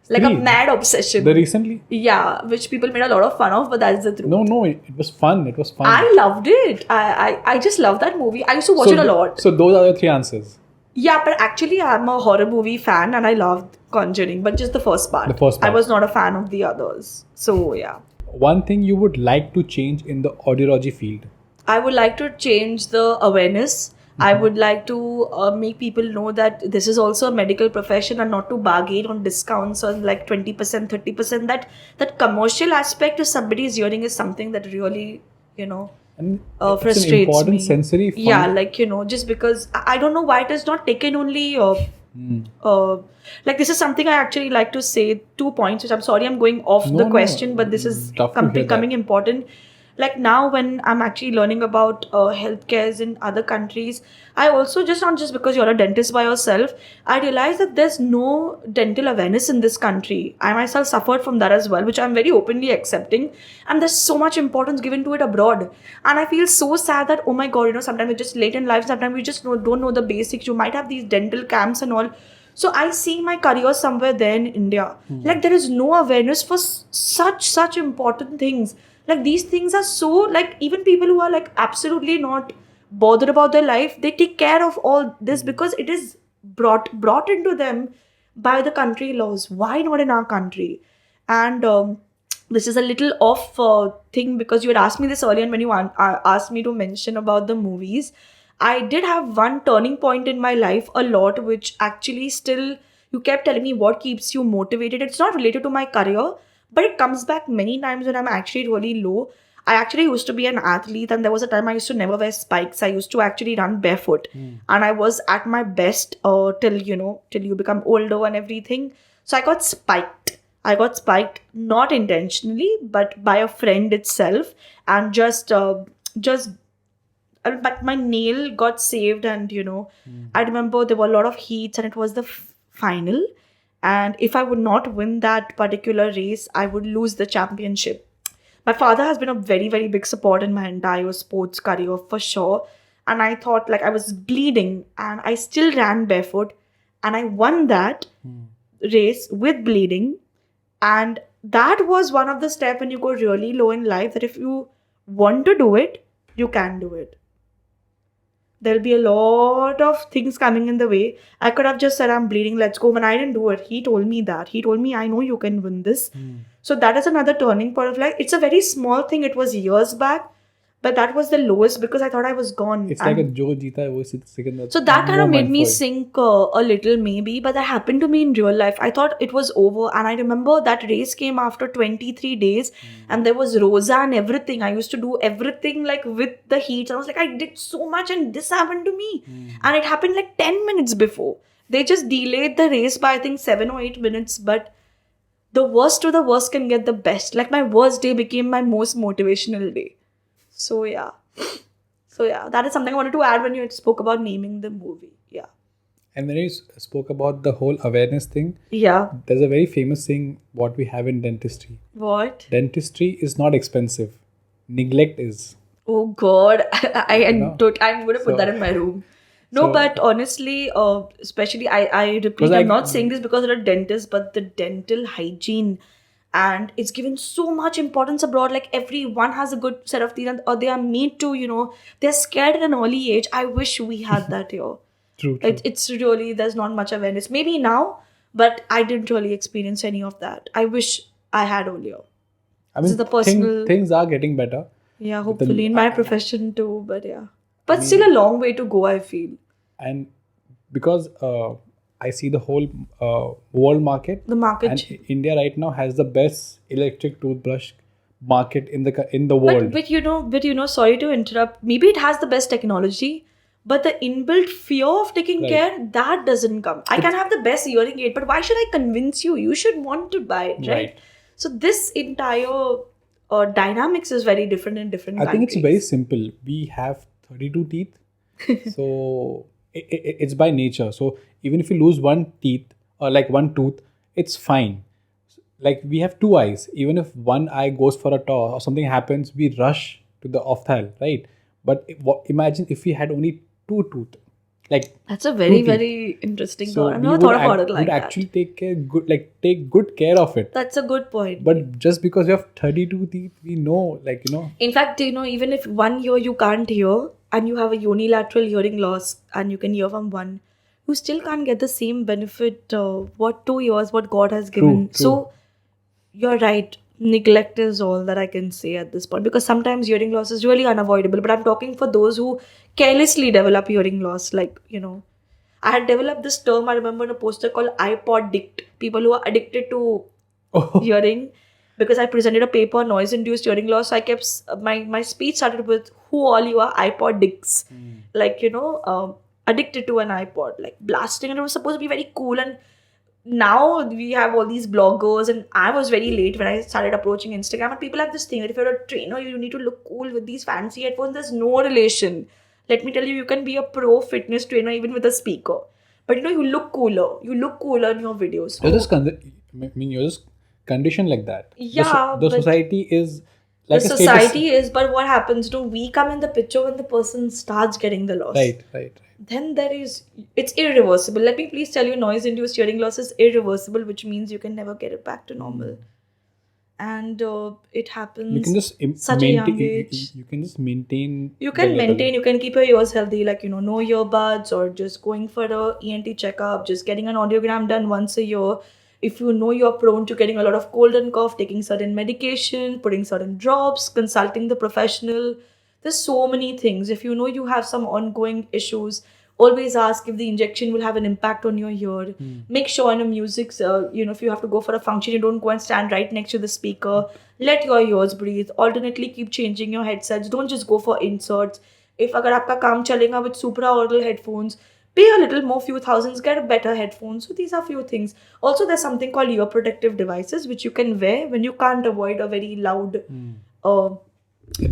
Like a Three. mad obsession. The recently? Yeah, which people made a lot of fun of, but that's the truth. No, it was fun. It was fun. I loved it. I just love that movie. I used to watch it a lot. So those are the three answers. Yeah, but actually I'm a horror movie fan and I loved Conjuring, but just the first part. The first part. I was not a fan of the others. So yeah. One thing you would like to change in the audiology field? I would like to change the awareness. I would like to make people know that this is also a medical profession and not to bargain on discounts on like 20%, 30%. That commercial aspect of somebody's hearing is something that really, And frustrates it's an important me. sensory fun- Yeah, like, just because I don't know why it is not taken only. Like this is something I actually like to say 2 points, which I'm sorry I'm going off the question, but this is Tough to hear becoming that. important. Like now when I'm actually learning about healthcares in other countries, I also not just because you're a dentist by yourself, I realize that there's no dental awareness in this country. I myself suffered from that as well, which I'm very openly accepting. And there's so much importance given to it abroad. And I feel so sad that, oh my God, sometimes it's just late in life, sometimes we just don't know the basics. You might have these dental camps and all. So I see my career somewhere there in India. Like there is no awareness for such important things. Like these things are so, like even people who are like absolutely not bothered about their life, they take care of all this because it is brought into them by the country laws. Why not in our country? And this is a little off thing because you had asked me this earlier, and when you asked me to mention about the movies, I did have one turning point in my life a lot, which actually still, you kept telling me what keeps you motivated. It's not related to my career, but it comes back many times when I'm actually really low. I actually used to be an athlete, and there was a time I used to never wear spikes. I used to actually run barefoot, and I was at my best till you become older and everything. So I got spiked. Not intentionally, but by a friend itself, and just but my nail got saved, and I remember there were a lot of heats, and it was the final. And if I would not win that particular race, I would lose the championship. My father has been a very, very big support in my entire sports career for sure. And I thought, like, I was bleeding and I still ran barefoot. And I won that race with bleeding. And that was one of the steps when you go really low in life, that if you want to do it, you can do it. There'll be a lot of things coming in the way. I could have just said, I'm bleeding, let's go. But I didn't do it. He told me that. He told me, I know you can win this. So that is another turning point of life. It's a very small thing. It was years back. But that was the lowest because I thought I was gone. It's like a jo jeeta hai, wo second. So that kind of made me sink a little maybe. But that happened to me in real life. I thought it was over. And I remember that race came after 23 days. And there was Rosa and everything. I used to do everything like with the heat. I was like, I did so much and this happened to me. And it happened like 10 minutes before. They just delayed the race by I think 7 or 8 minutes. But the worst to the worst can get the best. Like my worst day became my most motivational day. So yeah, that is something I wanted to add when you spoke about naming the movie. Yeah. And when you spoke about the whole awareness thing, Yeah. there's a very famous thing what we have in dentistry. What? Dentistry is not expensive. Neglect is. Oh God, I'm going to put that in my room. No, So- but honestly, especially I repeat, like- I'm not saying this because of the dentist, but the dental hygiene. And it's given so much importance abroad. Like everyone has a good set of teeth, or they are made to, they're scared at an early age. I wish we had that here. True. It's really, there's not much awareness. Maybe now, but I didn't really experience any of that. I wish I had earlier. I This mean, is the personal- things are getting better. Yeah, hopefully in my profession too, but yeah. But still a long way to go, I feel. And because I see the whole world market, The market. and India right now has the best electric toothbrush market in the world. But sorry to interrupt. Maybe it has the best technology, but the inbuilt fear of taking Right. care, that doesn't come. I can have the best hearing aid, but why should I convince you? You should want to buy it, right? Right. So this entire dynamics is very different in different I think it's countries. very simple. We have 32 teeth, so it's by nature. So even if you lose one teeth or like one tooth, it's fine. Like we have two eyes. Even if one eye goes for a toss or something happens, we rush to the opthal, right? But imagine if we had only two tooth. Like That's a very, two teeth. very interesting So thought. I've we never would, thought about it would like that. actually take good care of it. That's a good point. But just because we have 32 teeth, we know, like, In fact, even if 1 year you can't hear and you have a unilateral hearing loss and you can hear from one, you still can't get the same benefit, 2 years, what God has given. True. So, you're right. Neglect is all that I can say at this point, because sometimes hearing loss is really unavoidable. But I'm talking for those who carelessly develop hearing loss. Like, I had developed this term, I remember, in a poster called iPod dict. People who are addicted to Oh. hearing, because I presented a paper on noise-induced hearing loss. So I kept my speech started with "Who all you are iPod dicks," like addicted to an iPod, like blasting, and it was supposed to be very cool. And now we have all these bloggers, and I was very late when I started approaching Instagram. And people have this thing that if you're a trainer, you need to look cool with these fancy headphones. There's no relation. Let me tell you, you can be a pro fitness trainer even with a speaker, but you look cooler. You look cooler in your videos. You're just conditioned like that. Yeah, the but society is like the a society is, but what happens? We come in the picture when the person starts getting the loss. Right. Then it's irreversible. Let me please tell you, noise-induced hearing loss is irreversible, which means you can never get it back to normal. And it happens You can just such a young age. You can just maintain. You can the level. maintain, you can keep your ears healthy, like, no earbuds, or just going for a ENT checkup, just getting an audiogram done once a year. If you know you're prone to getting a lot of cold and cough, taking certain medication, putting certain drops, consulting the professional. There's so many things. If you know you have some ongoing issues, always ask if the injection will have an impact on your ear. Make sure in a music, if you have to go for a function, you don't go and stand right next to the speaker. Let your ears breathe. Alternately, keep changing your headsets. Don't just go for inserts. If agar aapka kaam chalega with supraoral headphones, pay a little more, few thousands, get a better headphone. So these are few things. Also, there's something called ear protective devices, which you can wear when you can't avoid a very loud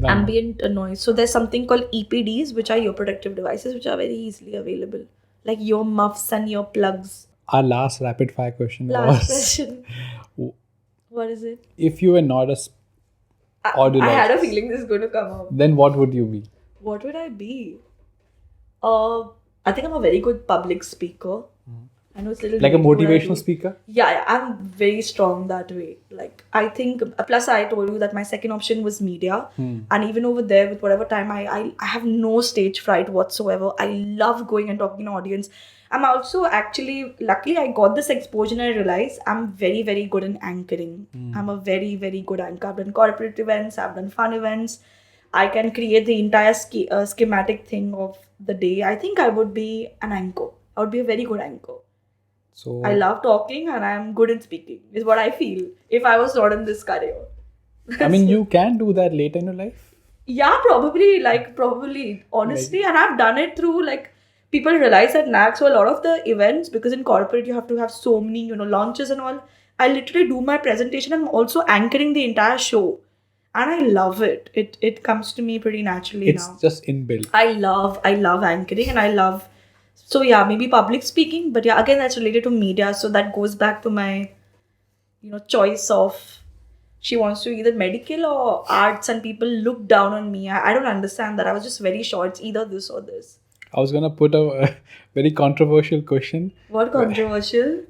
ambient noise. So there's something called EPDs, which are ear protective devices, which are very easily available, like ear muffs and ear plugs. Our last rapid fire question Last was question. What is it? if you were not a audiologist, I had a feeling this is going to come up. then what would you be? What would I be? I think I'm a very good public speaker. I know it's a little Like a weird what I motivational do. speaker? Yeah, I'm very strong that way. Like, I think, plus I told you that my second option was media. And even over there, with whatever time, I have no stage fright whatsoever. I love going and talking to an audience. I'm also actually, luckily I got this exposure and I realized I'm very, very good in anchoring. I'm a very, very good anchor. I've done corporate events, I've done fun events. I can create the entire schematic thing of the day. I think I would be an anchor. I would be a very good anchor. So I love talking and I'm good in speaking, is what I feel, if I was not in this career. I mean, you can do that later in your life. Yeah, probably, honestly. And I've done it through, people realize at NAC, so a lot of the events, because in corporate you have to have so many, launches and all. I literally do my presentation. I'm also anchoring the entire show. And I love it. It comes to me pretty naturally now. It's just inbuilt. I love anchoring, and I love... So yeah, maybe public speaking, but yeah, again, that's related to media. So that goes back to my, choice of she wants to either medical or arts, and people look down on me. I don't understand that. I was just very sure it's either this or this. I was gonna put a very controversial question. What controversial?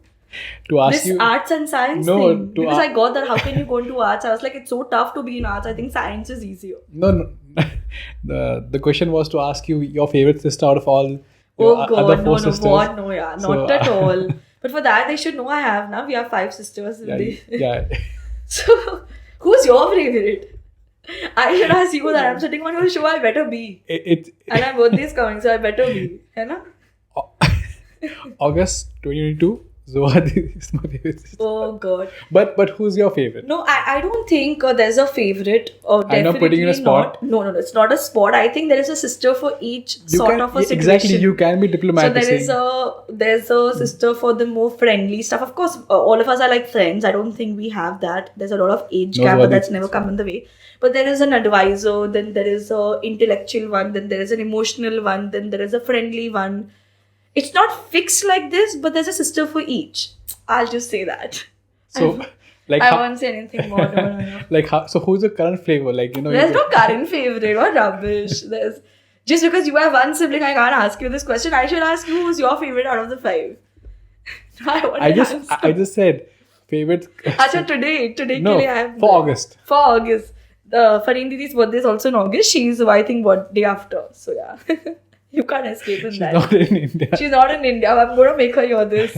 To ask This you arts and science No, thing. to Because I got that, how can you go into arts? I was like, it's so tough to be in arts. I think science is easier. No. The question was to ask you your favorite sister out of all Oh your God, other four no, sisters. what? No, yeah, not So, at all. But for that, they should know I have now. We have 5 sisters. Yeah. So, who's your favorite? I should ask you that. I'm sitting on your show. I better be. It And my birthday is coming, so I better be. Hai na? August 2022. Zohaa is my favorite sister. Oh God. But who's your favorite? No, I don't think there's a favorite. I'm not putting you in a spot. No, it's not a spot. I think there is a sister for each sort of a situation. Exactly, you can be diplomatic. So there's a sister for the more friendly stuff. Of course, all of us are like friends. I don't think we have that. There's a lot of age gap, but that's never come in the way. But there is an advisor, then there is a intellectual one, then there is an emotional one, then there is a friendly one. It's not fixed like this, but there's a sister for each. I'll just say that. So, I won't say anything more. No. So who's your current flavor? There's no current favorite. What rubbish. Just because you have one sibling, I can't ask you this question. I should ask you who's your favorite out of the 5. I just said favorite. Acha, today No, ke liye I have for August. For August. Fareen Didi's birthday is also in August. She's, I think, what, day after. So yeah. You can't escape in that. Not in India. She's not in India. I'm going to make her hear this.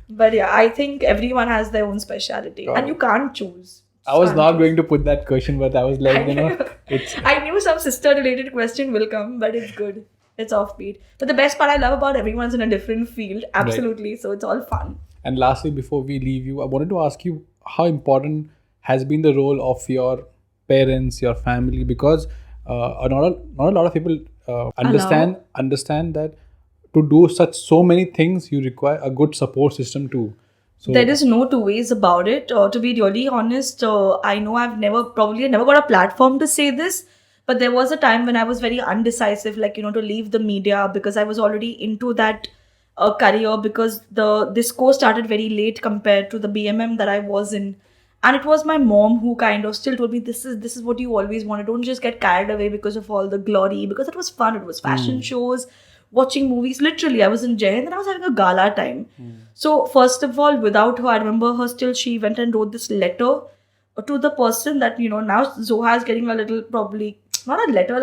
But yeah, I think everyone has their own speciality. And you can't choose. I was not going to put that question, but I was like, I knew some sister-related question will come, but it's good. It's offbeat. But the best part I love about everyone's in a different field. Absolutely. Right. So it's all fun. And lastly, before we leave you, I wanted to ask you how important has been the role of your parents, your family, because not a lot of people understand that to do so many things, you require a good support system too. So there is no two ways about it. To be really honest, I know I've never got a platform to say this, but there was a time when I was very undecisive, to leave the media because I was already into that career, because this course started very late compared to the BMM that I was in. And it was my mom who kind of still told me, this is what you always wanted. Don't just get carried away because of all the glory, because it was fun. It was fashion shows, watching movies. Literally, I was in Jai and I was having a gala time. So first of all, without her, I remember her still, she went and wrote this letter to the person that, now Zohaa is getting a little, probably, not a letter,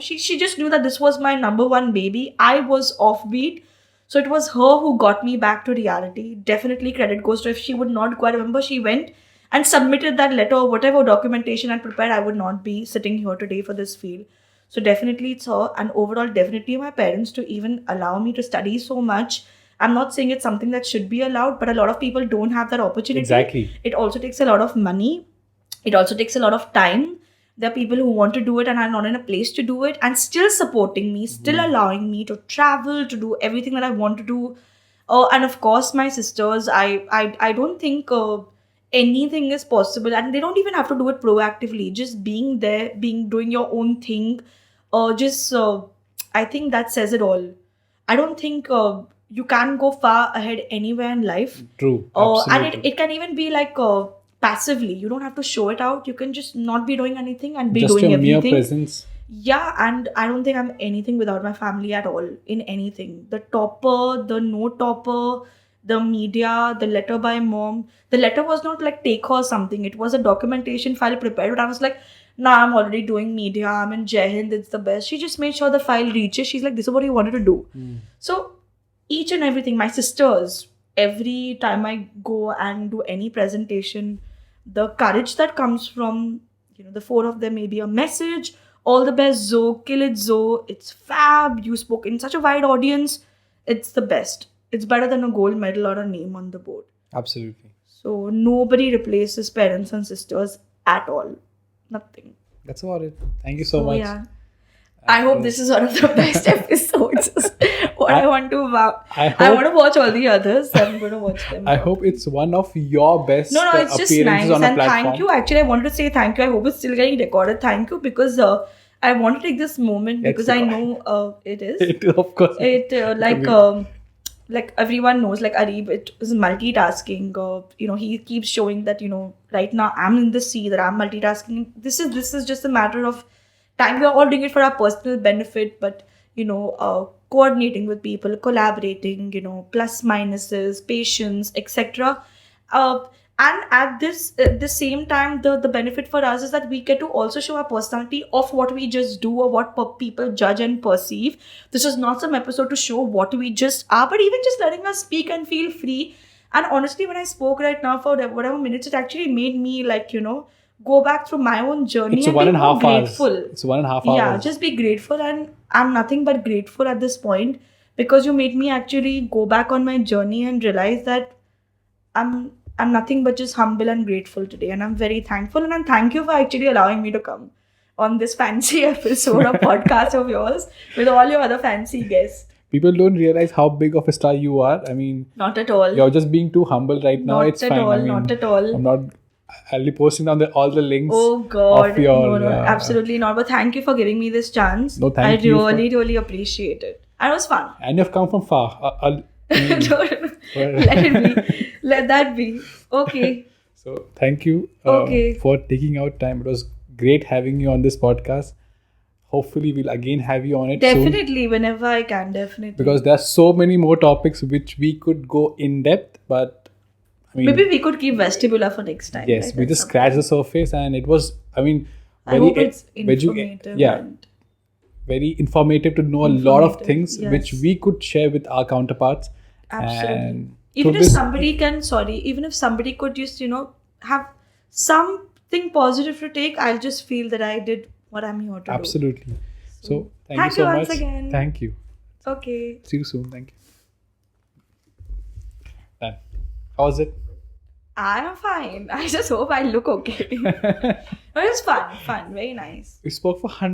she just knew that this was my number one baby. I was offbeat. So it was her who got me back to reality. Definitely credit goes to her. If she would not go, I remember she went and submitted that letter or whatever documentation I prepared, I would not be sitting here today for this field. So definitely it's her, and overall definitely my parents to even allow me to study so much. I'm not saying it's something that should be allowed, but a lot of people don't have that opportunity. Exactly. It also takes a lot of money. It also takes a lot of time. There are people who want to do it and are not in a place to do it, and still supporting me, still allowing me to travel, to do everything that I want to do. And of course, my sisters, I don't think anything is possible, and they don't even have to do it proactively. Just being there, doing your own thing, I think that says it all. I don't think you can go far ahead anywhere in life. True. And it can even be passively. You don't have to show it out. You can just not be doing anything and be just doing your everything. Mere presence. Yeah, and I don't think I'm anything without my family at all, in anything. The topper, the no topper, the media, the letter by mom. The letter was not take her or something. It was a documentation file prepared, but I was like, nah, I'm already doing media. I'm in Jai Hind. It's the best. She just made sure the file reaches. She's like, this is what you wanted to do. So each and everything, my sisters, every time I go and do any presentation, the courage that comes from, the 4 of them, maybe a message, all the best, Zoe, kill it, Zoe, it's fab, you spoke in such a wide audience, it's the best. It's better than a gold medal or a name on the board. Absolutely. So nobody replaces parents and sisters at all. Nothing. That's about it. Thank you so much. Yeah. I hope this is one of the best episodes. I want to watch all the others. I'm going to watch them. I hope it's one of your best No, it's just nice. On a and platform. Thank you. Actually, I wanted to say thank you. I hope it's still getting recorded. Thank you, because I want to take this moment because I know it is. Of course. Like everyone knows, Arib, it is multitasking. He keeps showing that, right now I'm in the sea, that I'm multitasking. This is just a matter of time. We're all doing it for our personal benefit, but, coordinating with people, collaborating, plus minuses, patience, etc. And at the same time, the benefit for us is that we get to also show our personality of what we just do or what people judge and perceive. This is not some episode to show what we just are, but even just letting us speak and feel free. And honestly, when I spoke right now for whatever minutes, it actually made me go back through my own journey. It's and 1.5 grateful. hours. It's 1.5 hours. Yeah, just be grateful, and I'm nothing but grateful at this point, because you made me actually go back on my journey and realize that I'm nothing but just humble and grateful today, and I'm very thankful, and thank you for actually allowing me to come on this fancy episode of podcast of yours with all your other fancy guests. People don't realize how big of a star you are. I mean, not at all. You're just being too humble right now. Not it's at fine. all. Not at all. I'll be posting down all the links. Oh God, of your, no, absolutely not. But thank you for giving me this chance. No, thank you. I really appreciate it. And it was fun. And you've come from far. Let it be. Let that be. Okay. So thank you for taking out time. It was great having you on this podcast. hopefully we'll again have you on it soon. Definitely, whenever I can, definitely. Because there are so many more topics which we could go in depth, but I mean, Maybe we could keep vestibular for next time. yes, right? we just scratched the surface, and it was, I mean, I hope it's informative. yeah, and very informative to know a lot of informative, things yes. which we could share with our counterparts. Absolutely. And Even through if this- somebody could just, have something positive to take, I'll just feel that I did what I'm here to do. Absolutely. So thank you Thank so you much. once again. Thank you. Okay. See you soon. Thank you. Done. How was it? I'm fine. I just hope I look okay. It was fun, very nice. We spoke for 100